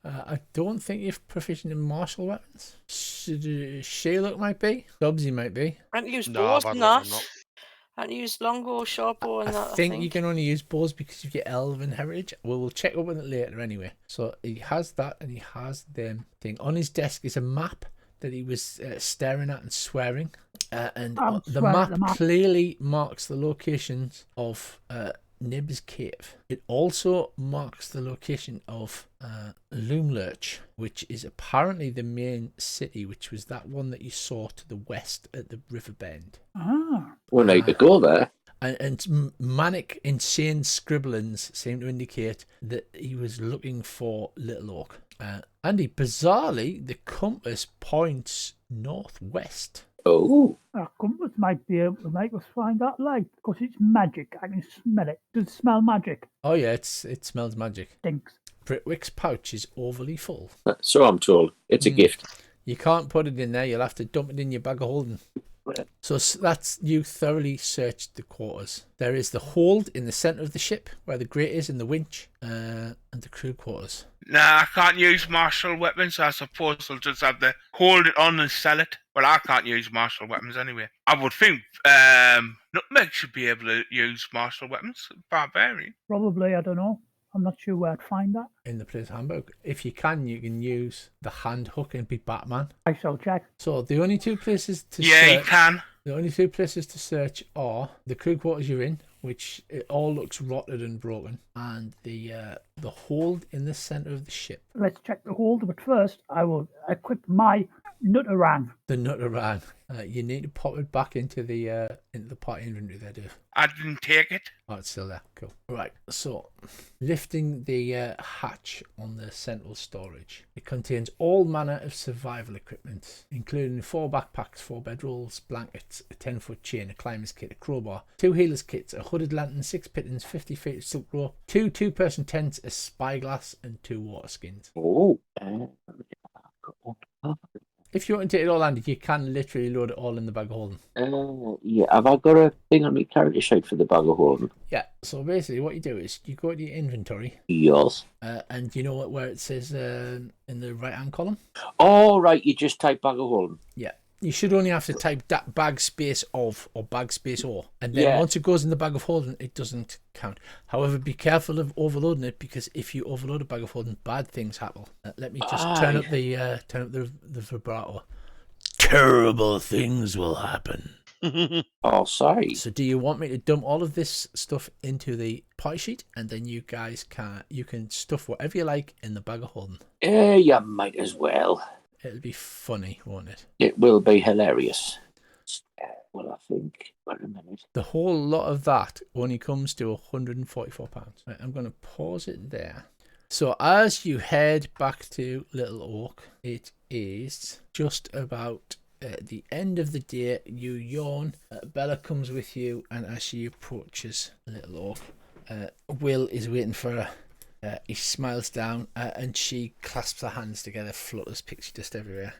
I don't think you're proficient in martial weapons. Sherlock might be. Dobbsy might be. I haven't used No, bows I've and had one, that. I'm not. I haven't used longbow, shortbow, and that. I think you can only use bows because of your elven heritage. We'll check up on it later anyway. So he has that, and he has them thing. On his desk is a map that he was staring at and swearing. And I'll the swear at map the map. clearly marks the locations of Nib's cave. It also marks the location of Loomlurch, which is apparently the main city, which was that one that you saw to the west at the river bend. Ah. We need to go there. And manic, insane scribblings seem to indicate that he was looking for Little Oak. Andy, bizarrely, the compass points northwest. Oh, Our compass might be able to make us find that light because it's magic. I can smell it. Does it smell magic? Oh yeah, it smells magic. Stinks. Britwick's pouch is overly full. so I'm told. It's a gift. You can't put it in there. You'll have to dump it in your bag of holding. So that's you thoroughly searched the quarters. There is the hold in the centre of the ship where the grate is and the winch, and the crew quarters. Nah, I can't use martial weapons, so I suppose I'll just have to hold it on and sell it. Well, I can't use martial weapons anyway. I would think Nutmeg should be able to use martial weapons. Barbarian. Probably, I don't know. I'm not sure where I'd find that. In the player's handbook. If you can use the hand hook and be Batman. I shall check. So the only 2 places to Yeah, search. you can. The only 2 places to search are the crew quarters you're in, which it all looks rotted and broken, and the hold in the centre of the ship. Let's check the hold, but first I will equip my Nutterang. The Nutterang. You need to pop it back into the party inventory there, Dave. I didn't take it. Oh, it's still there. Cool. Right. So, lifting the hatch on the central storage. It contains all manner of survival equipment, including 4 backpacks, 4 bedrolls, blankets, a 10-foot chain, a climber's kit, a crowbar, 2 healer's kits, a hooded lantern, 6 pittons, 50 feet of silk rope, 2 two-person tents, a spyglass, and 2 water skins. Oh. If you want to take it all, Andy, you can literally load it all in the bag of holding. Yeah, have I got a thing on my character sheet for the bag of holding? Yeah, so basically what you do is you go to your inventory, Yes. and you know where it says in the right-hand column? Oh, right, you just type bag of holding. Yeah. You should only have to type that bag space of or bag space or. And then Yeah. once it goes in the bag of holding, it doesn't count. However, be careful of overloading it because if you overload a bag of holding, bad things happen. Let me just turn up the vibrato. Terrible things will happen. Oh, sorry. So do you want me to dump all of this stuff into the party sheet and then you guys can stuff whatever you like in the bag of holding? You might as well. It'll be funny, won't it? It will be hilarious. Well, I think. Wait a minute. The whole lot of that only comes to £144. Right, I'm going to pause it there. So as you head back to Little Oak, it is just about the end of the day. You yawn. Bella comes with you, and as she approaches Little Oak, Will is waiting for her. He smiles down and she clasps her hands together, flutters pixie dust everywhere,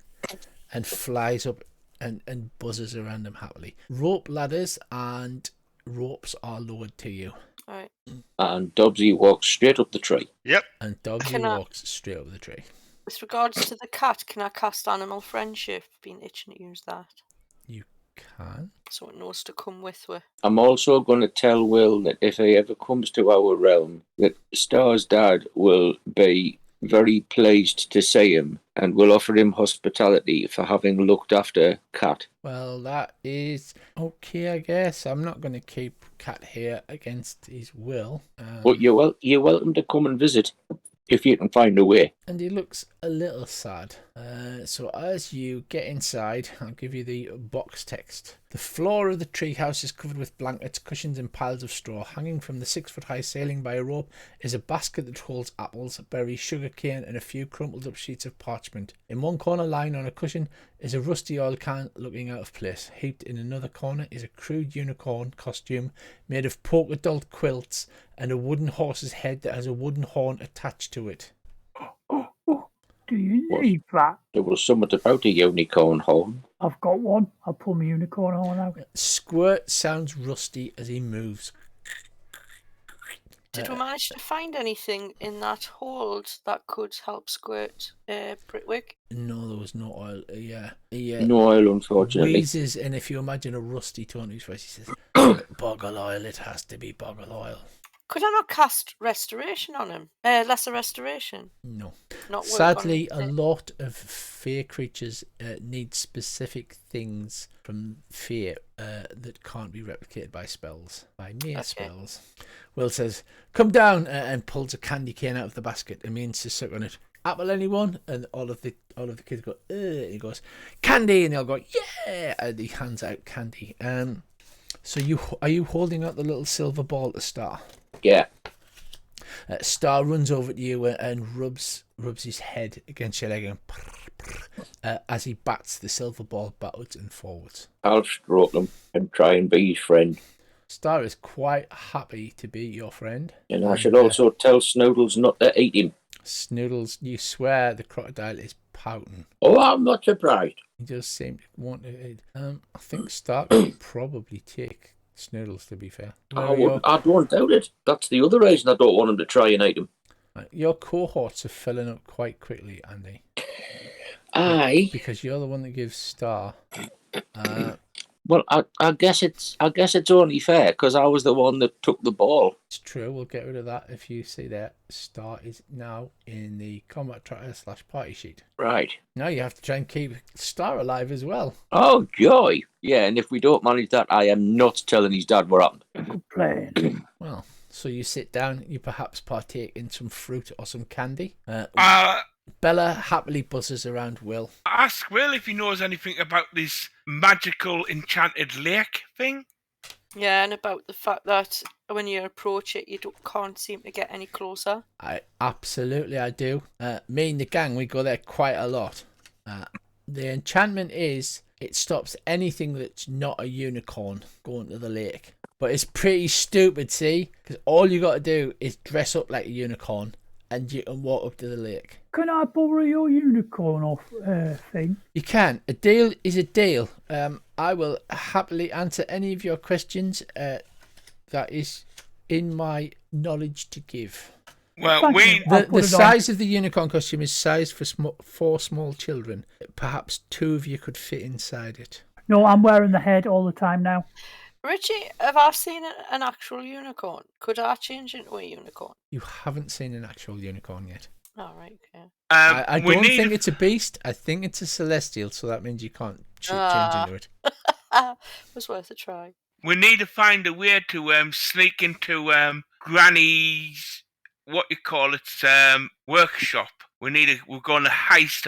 and flies up and buzzes around him happily. Rope ladders and ropes are lowered to you. All right. And Dobbsy walks straight up the tree. Yep. And Dobbsy Can I- walks straight over the tree. With regards to the cat, can I cast animal friendship? Been itching to use that. You can. So it knows to come with her. I'm also going to tell Will that if he ever comes to our realm, that Star's dad will be very pleased to see him and will offer him hospitality for having looked after Cat. Well, that is okay, I guess. I'm not going to keep Cat here against his will. But you're welcome to come and visit if you can find a way. And he looks a little sad. So as you get inside, I'll give you the box text. The floor of the treehouse is covered with blankets, cushions and piles of straw. Hanging from the 6-foot-high ceiling by a rope is a basket that holds apples, berries, sugar cane and a few crumpled up sheets of parchment. In one corner, lying on a cushion, is a rusty oil can looking out of place. Heaped in another corner is a crude unicorn costume made of polka dot quilts and a wooden horse's head that has a wooden horn attached to it. Do you What? need that? There was something about a unicorn horn. I've got one. I'll pull my unicorn horn out. Squirt sounds rusty as he moves. Did we manage to find anything in that hold that could help Squirt Britwick? No, there was no oil. No oil, unfortunately. Wheezes, and if you imagine a rusty tone in his voice, he says, "Boggle oil, it has to be boggle oil." Could I not cast restoration on him? Lesser restoration? No. Not work Sadly, on a him? lot of fear creatures need specific things from fear that can't be replicated by spells, by mere spells. Will says, "Come down," and pulls a candy cane out of the basket and means to suck on it. "Apple, anyone?" And all of the kids go, "Ugh." And he goes, "Candy," and they'll go, "Yeah," and he hands out candy. So are you holding out the little silver ball to Star? Yeah. Star runs over to you and rubs his head against your leg and as he bats the silver ball backwards and forwards. I'll stroke him and try and be his friend. Star is quite happy to be your friend. And I should also tell Snoodles not to eat him. Snoodles, you swear the crocodile is pouting. Oh, I'm not surprised. He does seem to want to eat. I think Star could probably take Snoodles, to be fair. I don't doubt it. That's the other reason I don't want him to try and eat him. Your cohorts are filling up quite quickly, Andy. Aye. Because you're the one that gives Star. Well, I guess it's only fair because I was the one that took the ball. It's true. We'll get rid of that. If you see that, Star is now in the combat tracker / party sheet. Right. Now you have to try and keep Star alive as well. Oh, joy. Yeah, and if we don't manage that, I am not telling his dad what happened. Good plan. Well, so you sit down, you perhaps partake in some fruit or some candy. Bella happily buzzes around Will. Ask Will if he knows anything about this magical enchanted lake thing. Yeah, and about the fact that when you approach it, you can't seem to get any closer. I do. Me and the gang, we go there quite a lot. The enchantment is it stops anything that's not a unicorn going to the lake. But it's pretty stupid, see? Because all you got to do is dress up like a unicorn and you can walk up to the lake. Can I borrow your unicorn off thing? You can. A deal is a deal. I will happily answer any of your questions that is in my knowledge to give. Well, Thank The size of the unicorn costume is sized for 4 small children. Perhaps 2 of you could fit inside it. No, I'm wearing the head all the time now. Richie, have I seen an actual unicorn? Could I change into a unicorn? You haven't seen an actual unicorn yet. Oh, right, okay. I don't think it's a beast. I think it's a celestial, so that means you can't change into it. It was worth a try. We need to find a way to sneak into Granny's, workshop. We're going to heist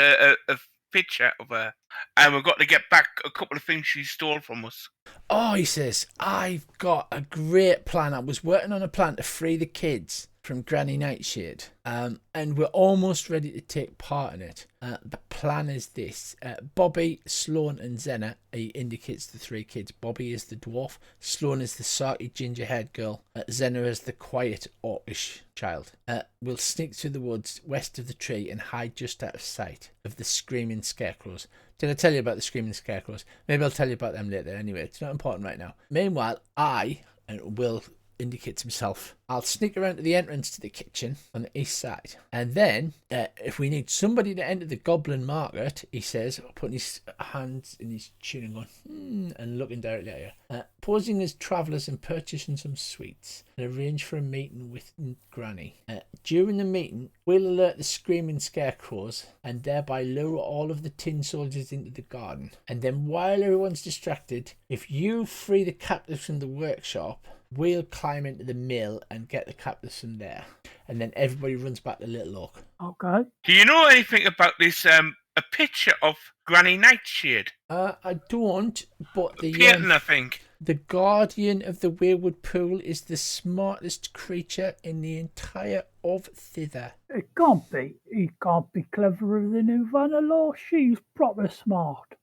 a picture of her, and we've got to get back a couple of things she stole from us. Oh, he says, I've got a great plan. I was working on a plan to free the kids from Granny Nightshade, and we're almost ready to take part in it. The plan is this. Bobby, Sloan and Zenna, he indicates the 3 kids. Bobby is the dwarf, Sloan is the sarky ginger-haired girl, Zenna is the quiet orcish child. We'll sneak through the woods west of the tree and hide just out of sight of the screaming scarecrows. Did I tell you about the screaming scarecrows? Maybe I'll tell you about them later. Anyway, it's not important right now. Meanwhile, I will indicates himself. I'll sneak around to the entrance to the kitchen on the east side. And then, if we need somebody to enter the goblin market, he says, putting his hands in his chin and going, and looking directly at you. Posing as travellers and purchasing some sweets. And arrange for a meeting with Granny. During the meeting, we'll alert the screaming scarecrows and thereby lure all of the tin soldiers into the garden. And then while everyone's distracted, if you free the captives from the workshop, we'll climb into the mill and get the captives from there. And then everybody runs back to Little Oak. Okay. Do you know anything about this? A picture of Granny Nightshade. I don't, but Painting, I think. the guardian of the Wayward Pool is the smartest creature in the entire of Thither. It can't be. He can't be cleverer than Ivana Law. She's proper smart.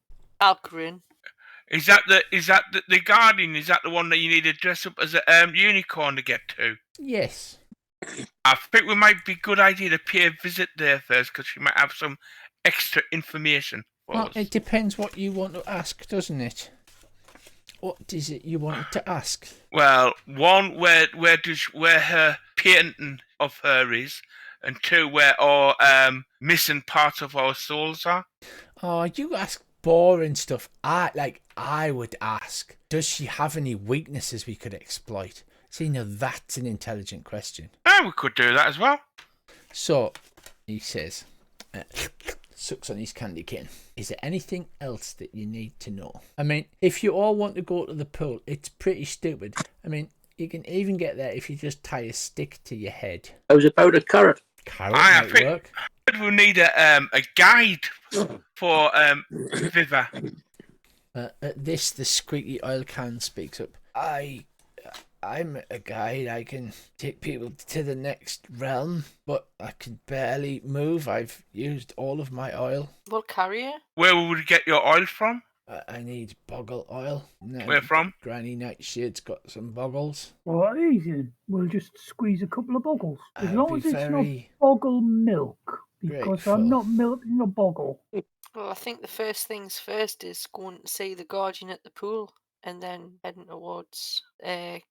Algrin. Is that the Guardian? Is that the one that you need to dress up as a unicorn to get to? Yes. I think we might be a good idea to pay a visit there first, because she might have some extra information for Well, us. it depends what you want to ask, doesn't it? What is it you wanted to ask? Well, one, where her painting of her is, and two, where our missing parts of our souls are. Oh, you ask boring stuff. I would ask, does she have any weaknesses we could exploit? See, now that's an intelligent question. Oh, we could do that as well. So, he says, sucks on his candy cane. Is there anything else that you need to know? I mean, if you all want to go to the pool, it's pretty stupid. I mean, you can even get there if you just tie a stick to your head. I was about a carrot. Carrot I might think work. we need a guide for Thither. At this, the squeaky oil can speaks up. I'm a guide. I can take people to the next realm, but I can barely move. I've used all of my oil. We'll carry you. Where would we get your oil from? I need boggle oil. No, Where from? Granny Nightshade's got some boggles. Well, easy. We'll just squeeze a couple of boggles. As That'd long be as it's very not boggle milk. Because grateful. I'm not milking a boggle. Well, I think the first things first is going to see the Guardian at the pool, and then heading towards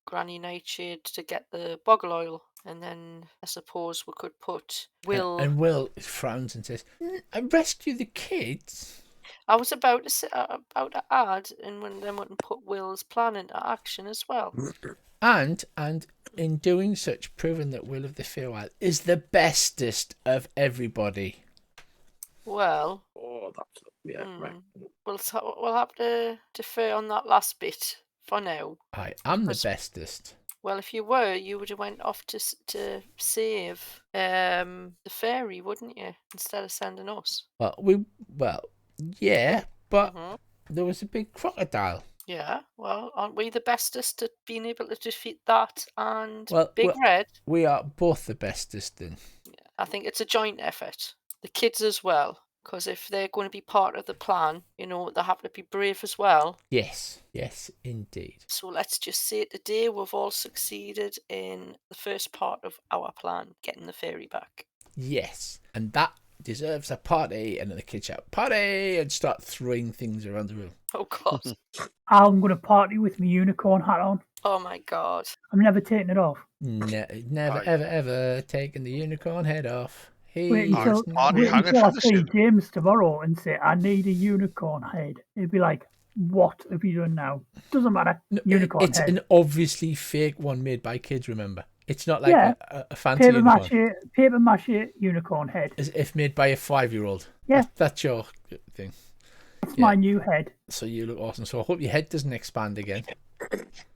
Granny Nightshade to get the boggle oil. And then I suppose we could put Will. And Will frowns and says, "I rescue the kids." I was about to say, about to add, and then we can put Will's plan into action as well. And in doing such, proving that Will of the Feywild is the bestest of everybody. Well, Oh, that's right. we'll have to defer on that last bit for now. I am the Because- bestest. Well, if you were, you would have went off to save the fairy, wouldn't you? Instead of sending us. Yeah, but Mhm. there was a big crocodile. Yeah. Well, aren't we the bestest at being able to defeat that and Well, Big well- Red? We are both the bestest then. I think it's a joint effort. The kids as well, because if they're going to be part of the plan, they have to be brave as well. Yes, indeed. So let's just say today we've all succeeded in the first part of our plan, getting the fairy back. Yes, and that deserves a party. And then the kids shout, "Party!" and start throwing things around the room. Oh God. I'm going to party with my unicorn hat on. Oh my God. I'm never taking it off. Never, Aye. ever taken the unicorn head off. Wait He's until, not- party wait hanging until I from the see ceiling. James tomorrow and say, I need a unicorn head. He'd be like, what have you done now? Doesn't matter. No, Unicorn it's head. an obviously fake one made by kids, remember? It's not like Yeah. a fancy unicorn. Paper mache unicorn head. As if made by a 5-year-old. Yeah. That's your thing. That's Yeah. my new head. So you look awesome. So I hope your head doesn't expand again.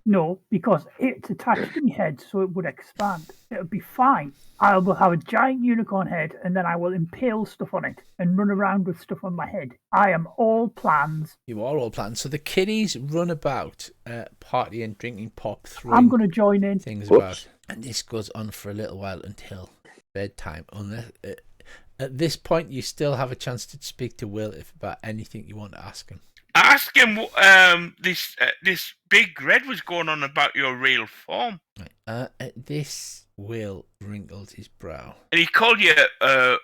No, because it's attached to my head, so it would expand. It'll be fine. I will have a giant unicorn head, and then I will impale stuff on it and run around with stuff on my head. I am all plans. You are all planned. So the kiddies run about partying, drinking pop, I'm throwing going to join in. things Whoops. about. And this goes on for a little while until bedtime. Unless, at this point, you still have a chance to speak to Will about anything you want to ask him. Ask him this Big Red was going on about your real form. Right. At this, Will wrinkled his brow. And he called you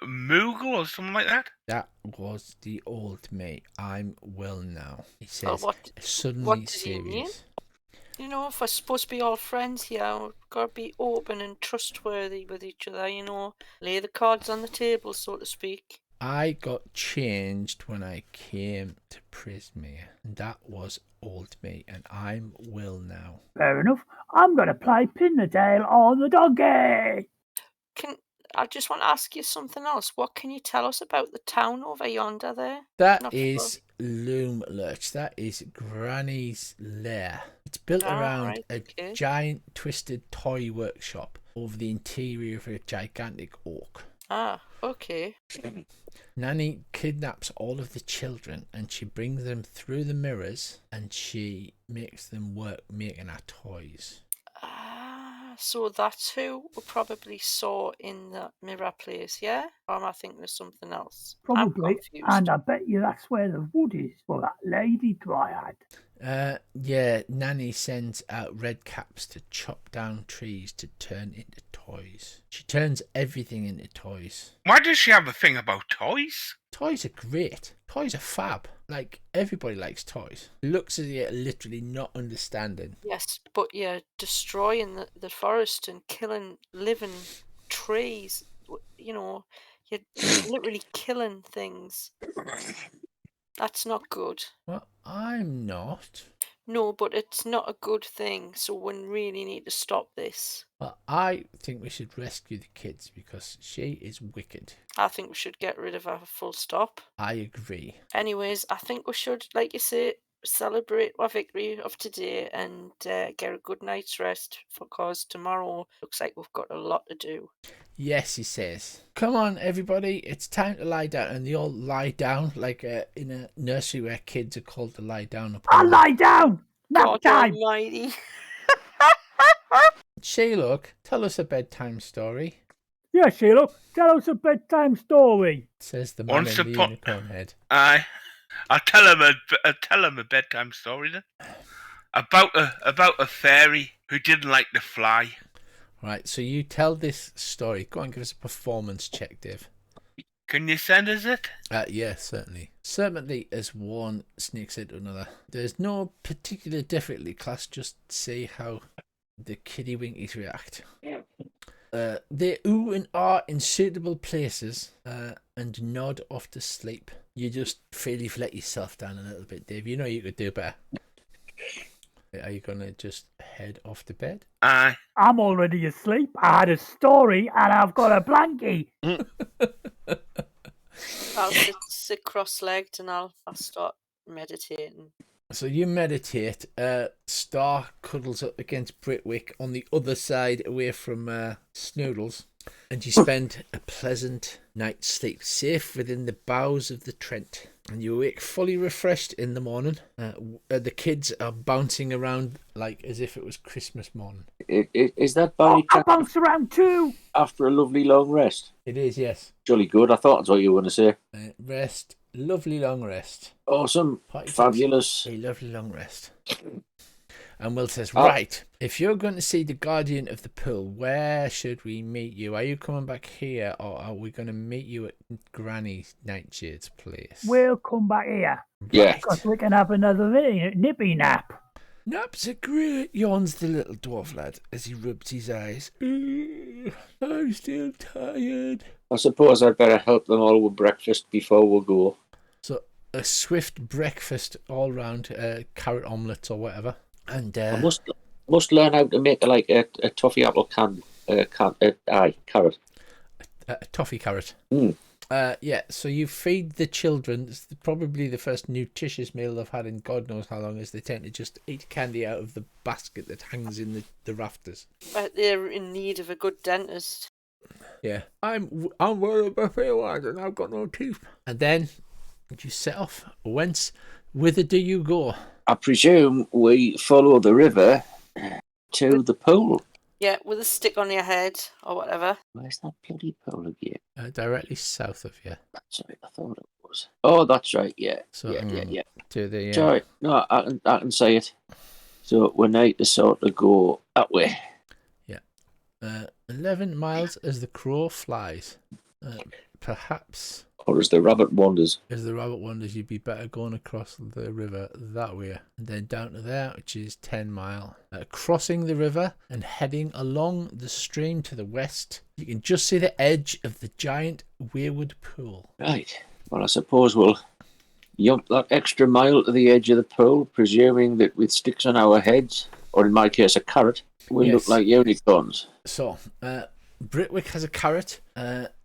Moogle or something like that? That was the old me. I'm Will now. He Well, says, what suddenly what does he mean? serious. You know, if we're supposed to be all friends here, we've got to be open and trustworthy with each other, you know. Lay the cards on the table, so to speak. I got changed when I came to Prismere, and that was old me, and I'm Will now. Fair enough. I'm going to play Pin the Tail on the donkey. I just want to ask you something else. What can you tell us about the town over yonder there? That Not is Loom Lurch. That is Granny's lair. It's built around right, a okay. giant twisted toy workshop over the interior of a gigantic oak. Ah, okay. Nanny kidnaps all of the children and she brings them through the mirrors and she makes them work making her toys. So that's who we probably saw in the mirror place, yeah? Or am I thinking of something else? I'm Probably. confused. And I bet you that's where the wood is for that lady dryad. Yeah, Nanny sends out red caps to chop down trees to turn into toys. She turns everything into toys. Why does she have a thing about toys? Toys are great. Toys are fab. Like, everybody likes toys. Looks as if you're literally not understanding. Yes, but you're destroying the forest and killing living trees. You know, you're literally killing things. That's not good. Well, I'm not. No, but it's not a good thing, so we really need to stop this. Well, I think we should rescue the kids because she is wicked. I think we should get rid of her full stop. I agree. Anyways, I think we should, like you say, celebrate our victory of today and get a good night's rest because tomorrow looks like we've got a lot to do. Yes, he says. Come on, everybody, it's time to lie down. And they all lie down like in a nursery where kids are called to lie down. I'll lie down! Nap God time! almighty. Shaylock, tell us a bedtime story, Yeah, Sheila, tell us a bedtime story. says the man Once in the upon- unicorn head. I'll tell him a bedtime story then. About a fairy who didn't like to fly. Right, so you tell this story. Go on, give us a performance check, Dave. Can you send us it? Yeah, certainly. Certainly, as one sneaks into another. There's no particular difficulty class, just see how the kiddie winkies react. They ooh and ah in suitable places and nod off to sleep. You just feel you've let yourself down a little bit, Dave. You know you could do better. Are you going to just head off to bed? Aye. I'm already asleep. I had a story and I've got a blankie. I'll sit cross-legged and I'll start meditating. So you meditate. Star cuddles up against Britwick on the other side away from Snoodles. And you spend a pleasant night's sleep, safe within the bows of the Trent. And you awake fully refreshed in the morning. The kids are bouncing around like as if it was Christmas morning. Is that Oh, Barry I bounced around too. after a lovely long rest? It is, yes. Jolly good. I thought that's what you were going to say. Rest. Lovely long rest. Awesome. Party takes Fabulous. A lovely long rest. And Will says, right, if you're going to see the Guardian of the Pool, where should we meet you? Are you coming back here or are we going to meet you at Granny Nightshade's place? We'll come back here. Yeah. Because we can have another nippy nap. Naps are great, yawns the little dwarf lad as he rubs his eyes. I'm still tired. I suppose I'd better help them all with breakfast before we go. So a swift breakfast all round, carrot omelettes or whatever. And I must learn how to make a toffee apple carrot. a toffee carrot. Mm. Yeah, so you feed the children. It's probably the first nutritious meal they've had in God knows how long, as they tend to just eat candy out of the basket that hangs in the rafters. But they're in need of a good dentist. Yeah, I'm worried about and I've got no teeth. And then you set off. Whither do you go? I presume we follow the river to the pool. Yeah, with a stick on your head or whatever. Where's that bloody pool again? Directly south of you. That's right, I thought it was. Oh, that's right, yeah. So, yeah. To the Sorry, no, I can say it. So we need to sort of go that way. Yeah. 11 miles as the crow flies. perhaps Or as the rabbit wanders. as the rabbit wanders, you'd be better going across the river that way and then down to there, which is 10 mile. Crossing the river and heading along the stream to the west, you can just see the edge of the giant Wayward pool. Right. Well, I suppose we'll yump that extra mile to the edge of the pool, presuming that with sticks on our heads, or in my case a carrot, we'll look Yes. like unicorns. So, Britwick has a carrot.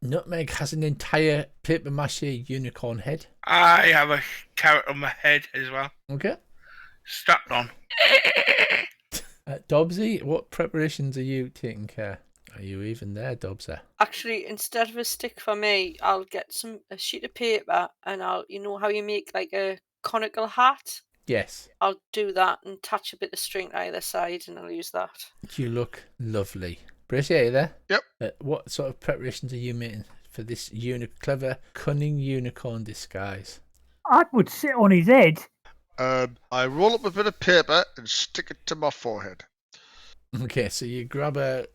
Nutmeg has an entire paper mache unicorn head. I have a carrot on my head as well. Okay. Strapped on. Dobbsy, what preparations are you taking care? Are you even there, Dobbsy? Actually, instead of a stick for me, I'll get a sheet of paper and you know how you make like a conical hat? Yes. I'll do that and attach a bit of string to either side and I'll use that. You look lovely. Bracey, are you there? Yep. What sort of preparations are you making for this clever, cunning unicorn disguise? I would sit on his head. I roll up a bit of paper and stick it to my forehead. Okay, so you grab a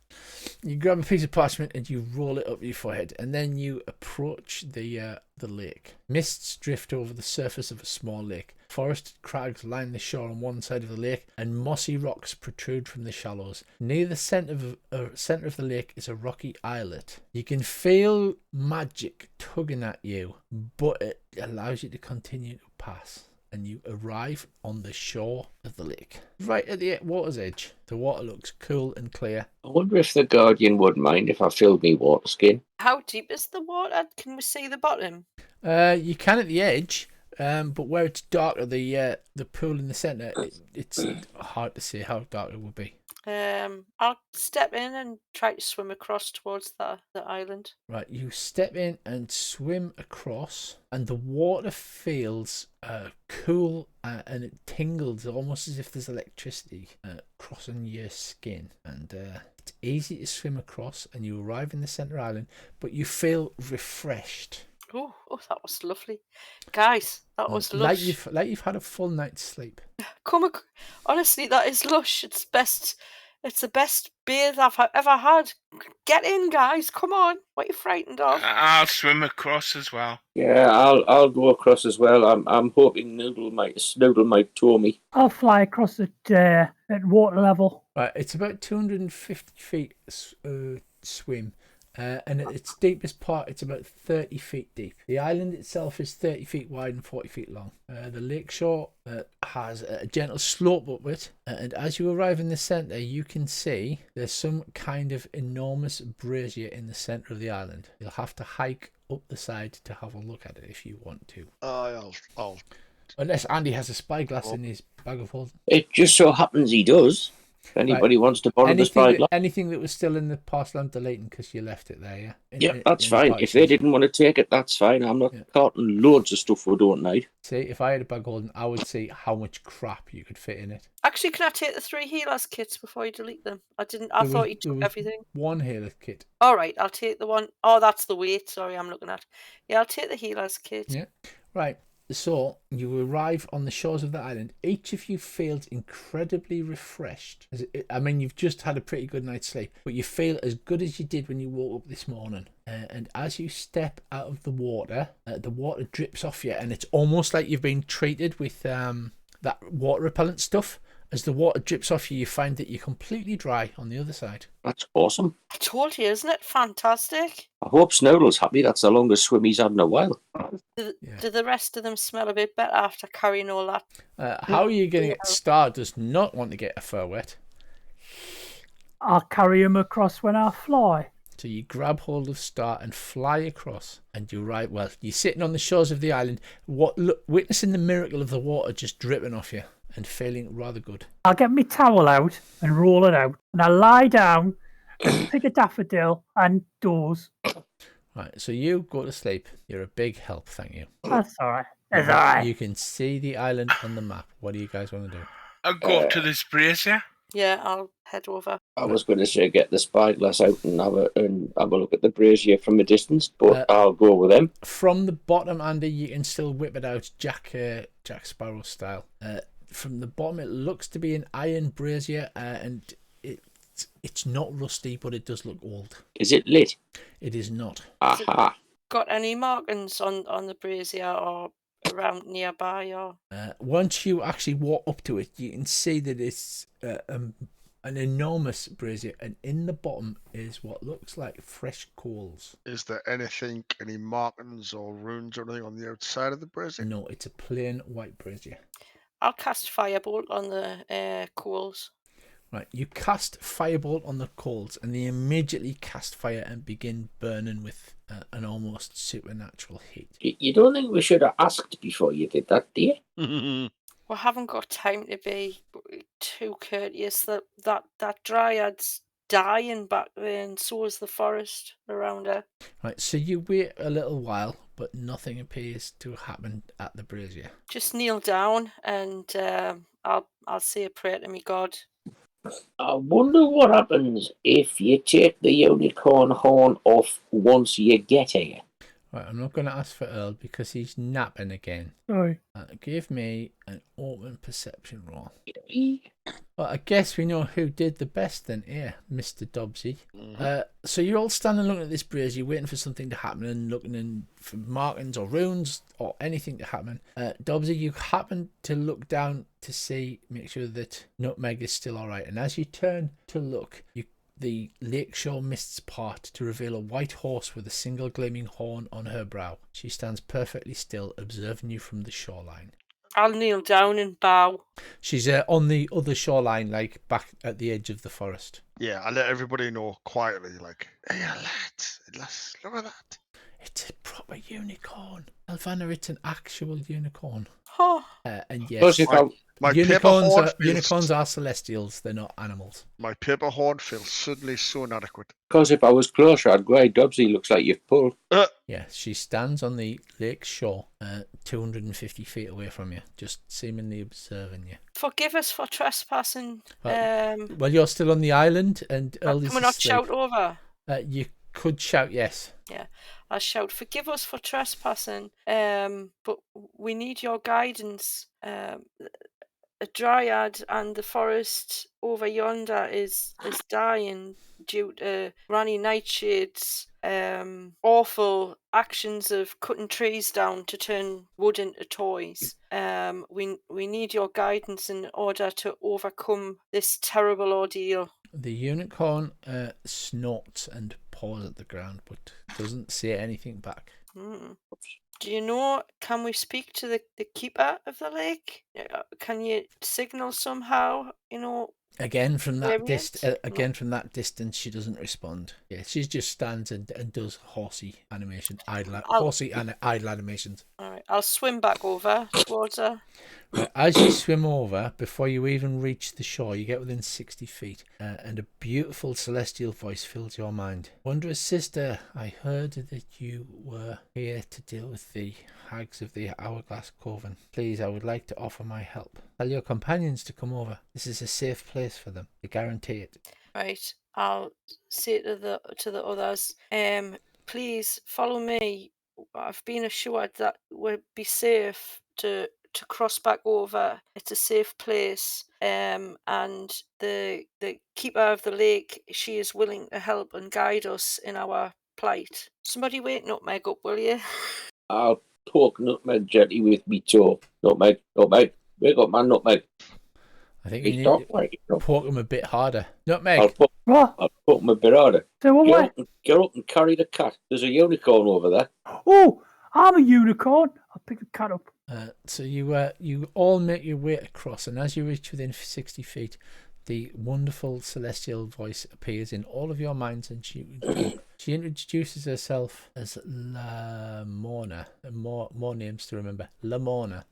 piece of parchment and you roll it up your forehead, and then you approach the lake. Mists drift over the surface of a small lake. Forested crags line the shore on one side of the lake, and mossy rocks protrude from the shallows. Near the center of the lake is a rocky islet. You can feel magic tugging at you, but it allows you to continue to pass. And you arrive on the shore of the lake, right at the water's edge. The water looks cool and clear. I wonder if the Guardian would mind if I filled me water skin. How deep is the water? Can we see the bottom? You can at the edge, but where it's darker, the pool in the centre, it's hard to say how dark it will be. I'll step in and try to swim across towards the island. Right, you step in and swim across, and the water feels cool and it tingles almost as if there's electricity crossing your skin. And it's easy to swim across, and you arrive in the centre island, but you feel refreshed. Oh, that was lovely, guys. That was lush. Like you've had a full night's sleep. Honestly, that is lush. It's the best bathe I've ever had. Get in, guys. Come on. What are you frightened of? I'll swim across as well. Yeah, I'll go across as well. I'm hoping Noodle might tow me. I'll fly across at water level. Right, it's about 250 feet swim. And at its deepest part, it's about 30 feet deep. The island itself is 30 feet wide and 40 feet long. The lakeshore has a gentle slope up it, and as you arrive in the centre, you can see there's some kind of enormous brazier in the centre of the island. You'll have to hike up the side to have a look at it if you want to. I'll Unless Andy has a spyglass in his bag of holding. It just so happens he does. If anybody wants to borrow the spyglass. Anything that was still in the parcel, I'm deleting because you left it there, yeah? Yeah, that's fine. If they didn't want to take it, that's fine. I'm not carting loads of stuff we don't need. See, if I had a bag holding, I would see how much crap you could fit in it. Actually, can I take the 3 healers kits before you delete them? I thought you took everything. One healer kit. All right, I'll take the one. Oh, that's the weight. Sorry, I'm looking at. Yeah, I'll take the healers kit. Yeah, right. So you arrive on the shores of the island. Each of you feels incredibly refreshed. I mean, you've just had a pretty good night's sleep, but you feel as good as you did when you woke up this morning. And as you step out of the water drips off you, and it's almost like you've been treated with that water repellent stuff. As the water drips off you, you find that you're completely dry on the other side. That's awesome. I told you, isn't it fantastic? I hope Snoodle's happy. That's the longest swim he's had in a while. Do the rest of them smell a bit better after carrying all that? How are you getting it? Star does not want to get a fur wet. I'll carry him across when I fly. So you grab hold of Star and fly across, and you're right. Well, you're sitting on the shores of the island, witnessing the miracle of the water just dripping off you and feeling rather good. I'll get my towel out and roll it out, and I'll lie down, pick a daffodil, and doze. Right, so you go to sleep. You're a big help, thank you. That's all right. That's all right. You can see the island on the map. What do you guys want to do? I'll go up to this brazier. Yeah, I'll head over. I was going to say get the spyglass out and have a look at the brazier from a distance, but I'll go with them. From the bottom, Andy, you can still whip it out Jack Sparrow style. From the bottom, it looks to be an iron brazier, and it's not rusty, but it does look old. Is it lit? It is not. Aha. got any markings on the brazier or around nearby? Or Once you actually walk up to it, you can see that it's an enormous brazier, and in the bottom is what looks like fresh coals. Is there any markings or runes or anything on the outside of the brazier? No, it's a plain white brazier. I'll cast firebolt on the coals. Right, you cast firebolt on the coals, and they immediately cast fire and begin burning with an almost supernatural heat. You don't think we should have asked before you did that, do you? We haven't got time to be too courteous. That dryad's dying back there, and so is the forest around her. Right, so you wait a little while, but nothing appears to happen at the brazier. Just kneel down, and I'll say a prayer to me God. I wonder what happens if you take the unicorn horn off once you get here. Right, I'm not going to ask for Earl because he's napping again. Sorry. Give me an open perception roll. Well, I guess we know who did the best then here, Mr. Dobbsy. So you're all standing looking at this brazier, waiting for something to happen and looking for markings or runes or anything to happen. Dobbsy, you happen to look down to make sure that Nutmeg is still all right. And as you turn to look, the lakeshore mists part to reveal a white horse with a single gleaming horn on her brow. She stands perfectly still, observing you from the shoreline. I'll kneel down and bow. She's on the other shoreline, like back at the edge of the forest. Yeah, I let everybody know quietly, like, hey, lads, look at that. It's a proper unicorn. Elvana, it's an actual unicorn. Oh. And yes, My unicorns are celestials. They're not animals. My paper horn feels suddenly so inadequate. Because if I was closer, I'd go, hey, Dobbsy, looks like you've pulled. Yeah, she stands on the lake shore, 250 feet away from you, just seemingly observing you. Forgive us for trespassing. Well, you're still on the island, and Earl is can we not asleep. shout over? You could shout, yes. Yeah, I shout, forgive us for trespassing, but we need your guidance. A dryad and the forest over yonder is dying due to Ranny Nightshade's awful actions of cutting trees down to turn wood into toys. We need your guidance in order to overcome this terrible ordeal. The unicorn snorts and paws at the ground, but doesn't say anything back. Do you know, can we speak to the keeper of the lake? Can you signal somehow, Again from that Variant? distance, she doesn't respond. Yeah, she just stands and does horsey animations. Idle animations. All right, I'll swim back over towards her. Right, as you swim over, before you even reach the shore, you get within 60 feet, and a beautiful celestial voice fills your mind. Wondrous sister, I heard that you were here to deal with the hags of the Hourglass Coven. Please, I would like to offer my help. Tell your companions to come over. This is a safe place for them. I guarantee it. Right, I'll say to the others, please follow me. I've been assured that we'll be safe to cross back over. It's a safe place. And the keeper of the lake, she is willing to help and guide us in our plight. Somebody wake Nutmeg up, will you? I'll poke Nutmeg gently with me toe. Nutmeg, wake up, man, Nutmeg. I think you need to poke him a bit harder. Nutmeg. I'll poke him a bit harder. So Get up and carry the cat. There's a unicorn over there. Oh, I'm a unicorn. I'll pick the cat up. So you all make your way across, and as you reach within 60 feet, the wonderful celestial voice appears in all of your minds, and she introduces herself as Lamorna. More names to remember. Lamorna.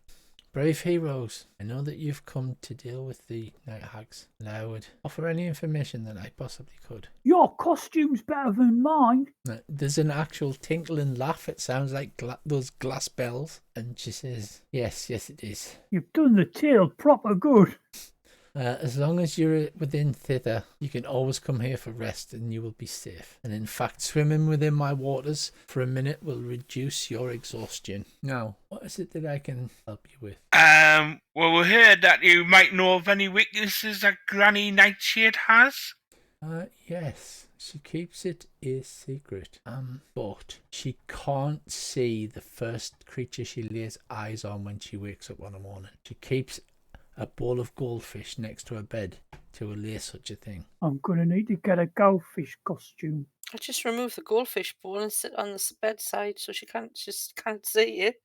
Brave heroes, I know that you've come to deal with the night hags, and I would offer any information that I possibly could. Your costume's better than mine. There's an actual tinkle and laugh. It sounds like those glass bells. And she says, yes, it is. You've done the tale proper good. As long as you're within Thither, you can always come here for rest and you will be safe. And in fact, swimming within my waters for a minute will reduce your exhaustion. Now, what is it that I can help you with? Well, we heard that you might know of any weaknesses that Granny Nightshade has. Yes. she keeps it a secret. But she can't see the first creature she lays eyes on when she wakes up on a morning. She keeps a bowl of goldfish next to her bed to allay such a thing. I'm going to need to get a goldfish costume. I just remove the goldfish bowl and sit on the bedside so she can't see it.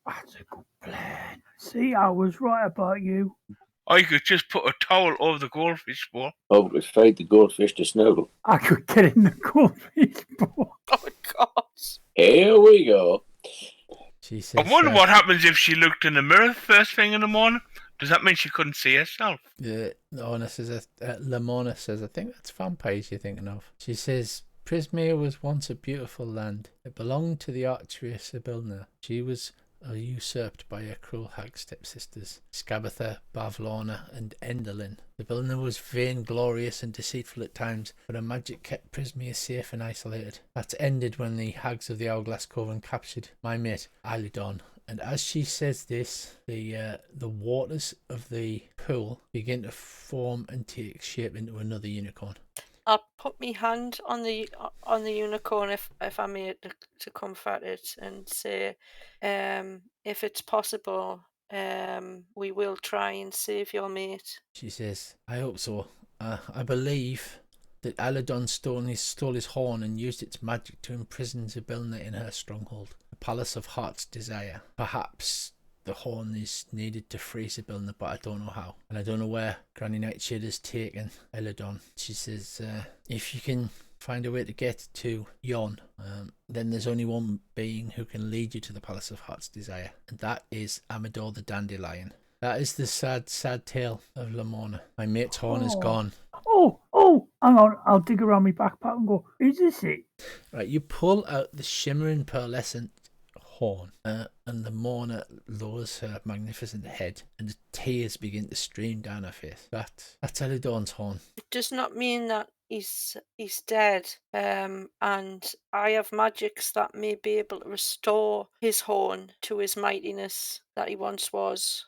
That's a good plan. See, I was right about you. Or you could just put a towel over the goldfish bowl. I would afraid the goldfish to snuggle. I could get in the goldfish bowl. Oh my god. Here we go. She says, I wonder what happens if she looked in the mirror first thing in the morning. Does that mean she couldn't see herself? Lamona says, I think that's vampires you're thinking of. She says, Prismea was once a beautiful land. It belonged to the archeress Sibilna. She was usurped by her cruel hag stepsisters, Scabatha, Bavlorna, and Enderlin. Sibilna was vain, glorious, and deceitful at times, but her magic kept Prismea safe and isolated. That ended when the hags of the Hourglass Coven captured my mate, Iludon. And as she says this, the waters of the pool begin to form and take shape into another unicorn. I'll put my hand on the unicorn if I may to comfort it and say, if it's possible, we will try and save your mate. She says, I hope so. I believe that Iludon stole his horn and used its magic to imprison Sibilna in her stronghold, the Palace of Heart's Desire. Perhaps the horn is needed to free Sibilna, but I don't know how. And I don't know where Granny Nightshade has taken Iludon. She says, if you can find a way to get to Yon, then there's only one being who can lead you to the Palace of Heart's Desire, and that is Amador the Dandelion. That is the sad, sad tale of Lamona. My mate's horn is gone. Oh, hang on. I'll dig around my backpack and go, is this it? Right, you pull out the shimmering pearlescent horn, and Lamona lowers her magnificent head, and the tears begin to stream down her face. That's Iludon's horn. It does not mean that he's dead, and I have magics that may be able to restore his horn to his mightiness that he once was.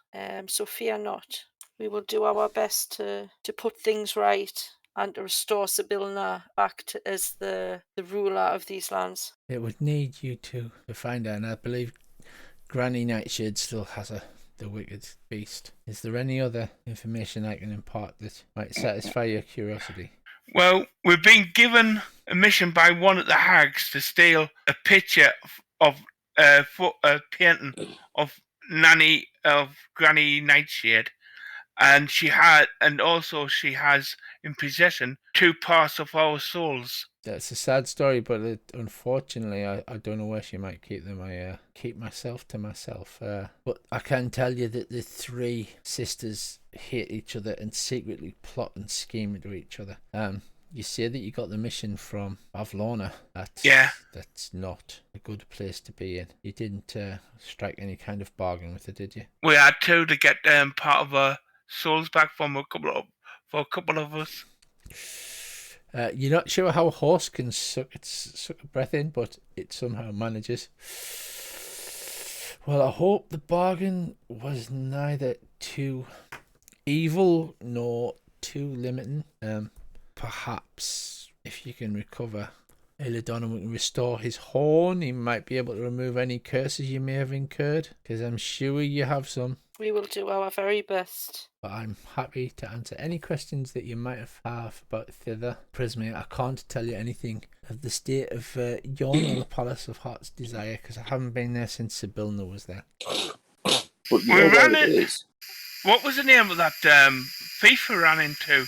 So fear not. We will do our best to put things right and to restore Sibilna back as the ruler of these lands. It would need you to find her, and I believe Granny Nightshade still has the wicked beast. Is there any other information I can impart that might satisfy your curiosity? Well, we've been given a mission by one of the hags to steal a picture of a painting of Granny Nightshade, and she has in possession 2 parts of our souls. That's a sad story, but unfortunately, I don't know where she might keep them. I keep myself to myself. But I can tell you that the 3 sisters hate each other and secretly plot and scheme into each other. You say that you got the mission from Bavlorna. That's not a good place to be in. You didn't strike any kind of bargain with her, did you? We had to get part of our souls back for a couple of us. You're not sure how a horse can suck a breath in, but it somehow manages. Well, I hope the bargain was neither too evil nor too limiting. Perhaps if you can recover Iludon and we can restore his horn, he might be able to remove any curses you may have incurred, because I'm sure you have some. We will do our very best. But I'm happy to answer any questions that you might have about Thither. Prismea, I can't tell you anything of the state of Yon or the Palace of Heart's Desire, because I haven't been there since Sibilna was there. But you know where it is. What was the name of that thief we ran into?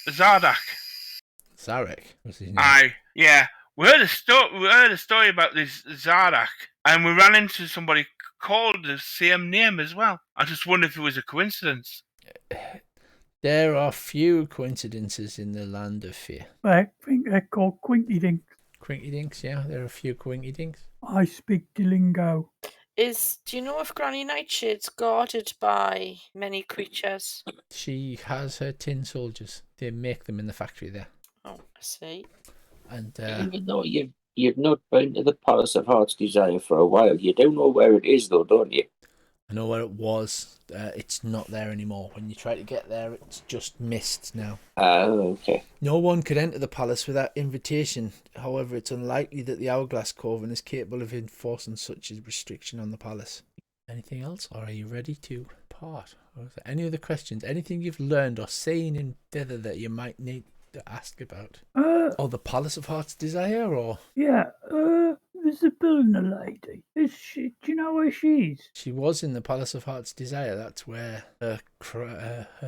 Zardak. Zarek was his name. Aye, yeah. We heard a story about this Zardak, and we ran into somebody called the same name as well. I just wonder if it was a coincidence. There are few coincidences in the land of fear. I think they're called Quinky Dinks. Quinky Dinks, yeah, there are a few Quinky Dinks. I speak the lingo. Do you know if Granny Nightshade's guarded by many creatures? She has her tin soldiers. They make them in the factory there. Oh, I see. And even though you've not been to the Palace of Heart's Desire for a while, you do know where it is, though, don't you? I know where it was. It's not there anymore. When you try to get there, it's just mist now. Oh, okay. No one could enter the palace without invitation. However, it's unlikely that the Hourglass Coven is capable of enforcing such a restriction on the palace. Anything else, or are you ready to part? Or is there any other questions? Anything you've learned or seen in Thither that you might need to ask about? Or the Palace of Heart's Desire, or? Yeah, there's a building lady. Is she? Do you know where she is? She was in the Palace of Heart's Desire. That's where her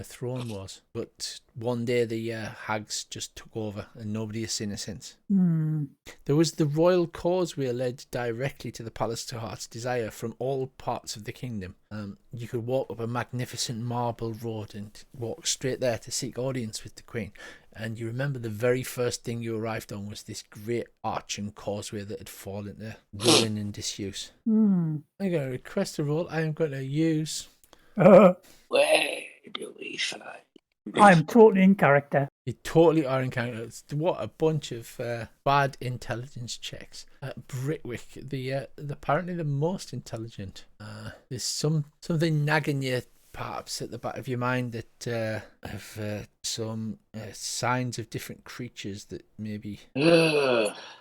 throne was. But one day the hags just took over, and nobody has seen her since. There was the royal causeway led directly to the Palace of Heart's Desire from all parts of the kingdom. You could walk up a magnificent marble road and walk straight there to seek audience with the Queen. And you remember the very first thing you arrived on was this great arch and causeway that had fallen to ruin and disuse. I'm going to request a roll. I am going to use... Where do we find? I'm totally in character. You totally are in character. What a bunch of bad intelligence checks. Britwick, the apparently the most intelligent. There's something nagging you perhaps at the back of your mind that have some signs of different creatures that maybe...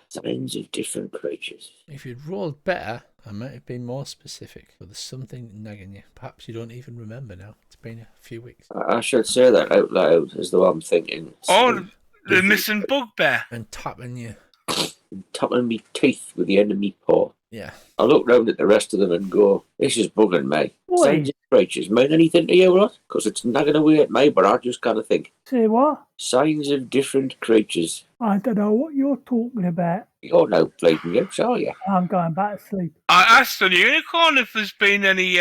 Signs of different creatures. If you'd rolled better, I might have been more specific. But there's something nagging you. Perhaps you don't even remember now. It's been a few weeks. I should say that out loud as though I'm thinking. Oh, the missing bugbear. And tapping you. Tapping me teeth with the end of me paw. Yeah. I look round at the rest of them and go, this is bugging me. Why? Signs of creatures mean anything to you, what? Because it's nagging away at me, but I just kind of think. Say what? Signs of different creatures. I don't know what you're talking about. You're no bleeding use, are you? I'm going back to sleep. I asked the unicorn if there's been any,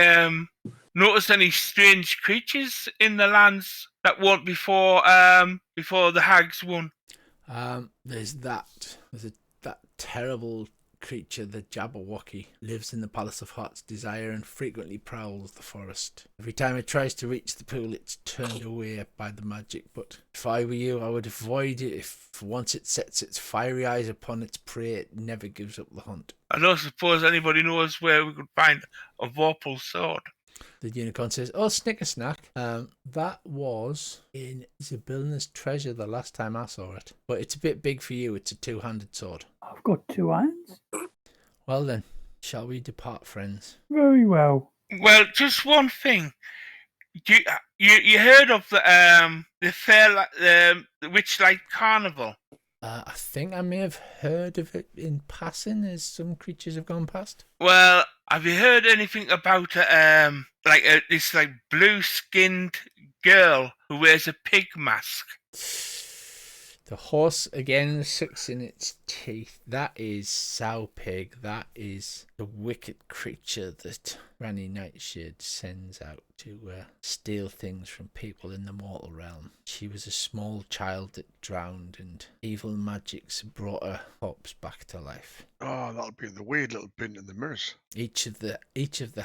noticed any strange creatures in the lands that weren't before the hags won. There's that terrible creature, the Jabberwocky, lives in the Palace of Heart's Desire and frequently prowls the forest. Every time it tries to reach the pool, it's turned away by the magic. But if I were you, I would avoid it. If once it sets its fiery eyes upon its prey, it never gives up the hunt. I don't suppose anybody knows where we could find a Vorpal sword. The unicorn says, "Oh, snicker snack. That was in Zybilna's treasure the last time I saw it. But it's a bit big for you. It's a two-handed sword." I've got 2 hands. Well then, shall we depart, friends? Very well. Well, just one thing. You heard of the Witchlight Carnival? I think I may have heard of it in passing as some creatures have gone past. Well, have you heard anything about this blue-skinned girl who wears a pig mask? The horse again sucks in its teeth. That is Sow Pig. That is the wicked creature that Granny Nightshade sends out to steal things from people in the mortal realm. She was a small child that drowned, and evil magics brought her corpse back to life. Oh, that'll be the weird little bin in the mirrors. Each of the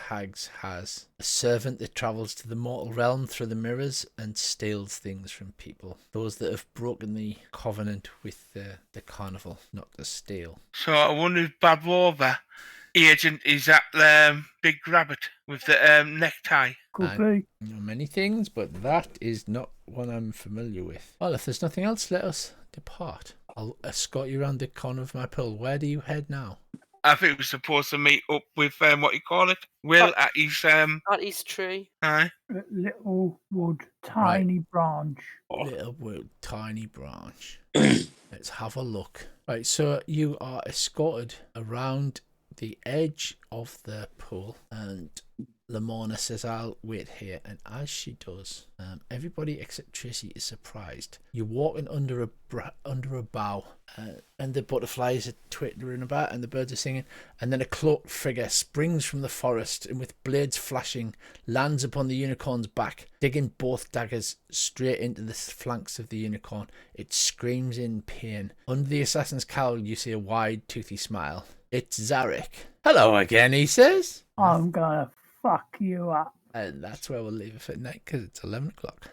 hags has a servant that travels to the mortal realm through the mirrors and steals things from people. Those that have broken the covenant with the carnival, not to steal. So I wonder if Badwova agent is that big rabbit with the necktie. Could be. Many things, but that is not one I'm familiar with. Well, if there's nothing else, let us depart. I'll escort you around the corner of my pool. Where do you head now? I think we're supposed to meet up with what you call it, Will at his tree. Aye. Little wood, tiny branch. Little wood, tiny branch. Let's have a look. Right, so you are escorted around the edge of the pool, and Lamorna says, "I'll wait here." And as she does, everybody except Tracy is surprised. You're walking under a bough, and the butterflies are twittering about, and the birds are singing. And then a cloaked figure springs from the forest, and with blades flashing, lands upon the unicorn's back, digging both daggers straight into the flanks of the unicorn. It screams in pain. Under the assassin's cowl, you see a wide, toothy smile. It's Zarek. "Hello again," he says. I'm gonna fuck you up. And that's where we'll leave it for tonight, because it's 11 o'clock.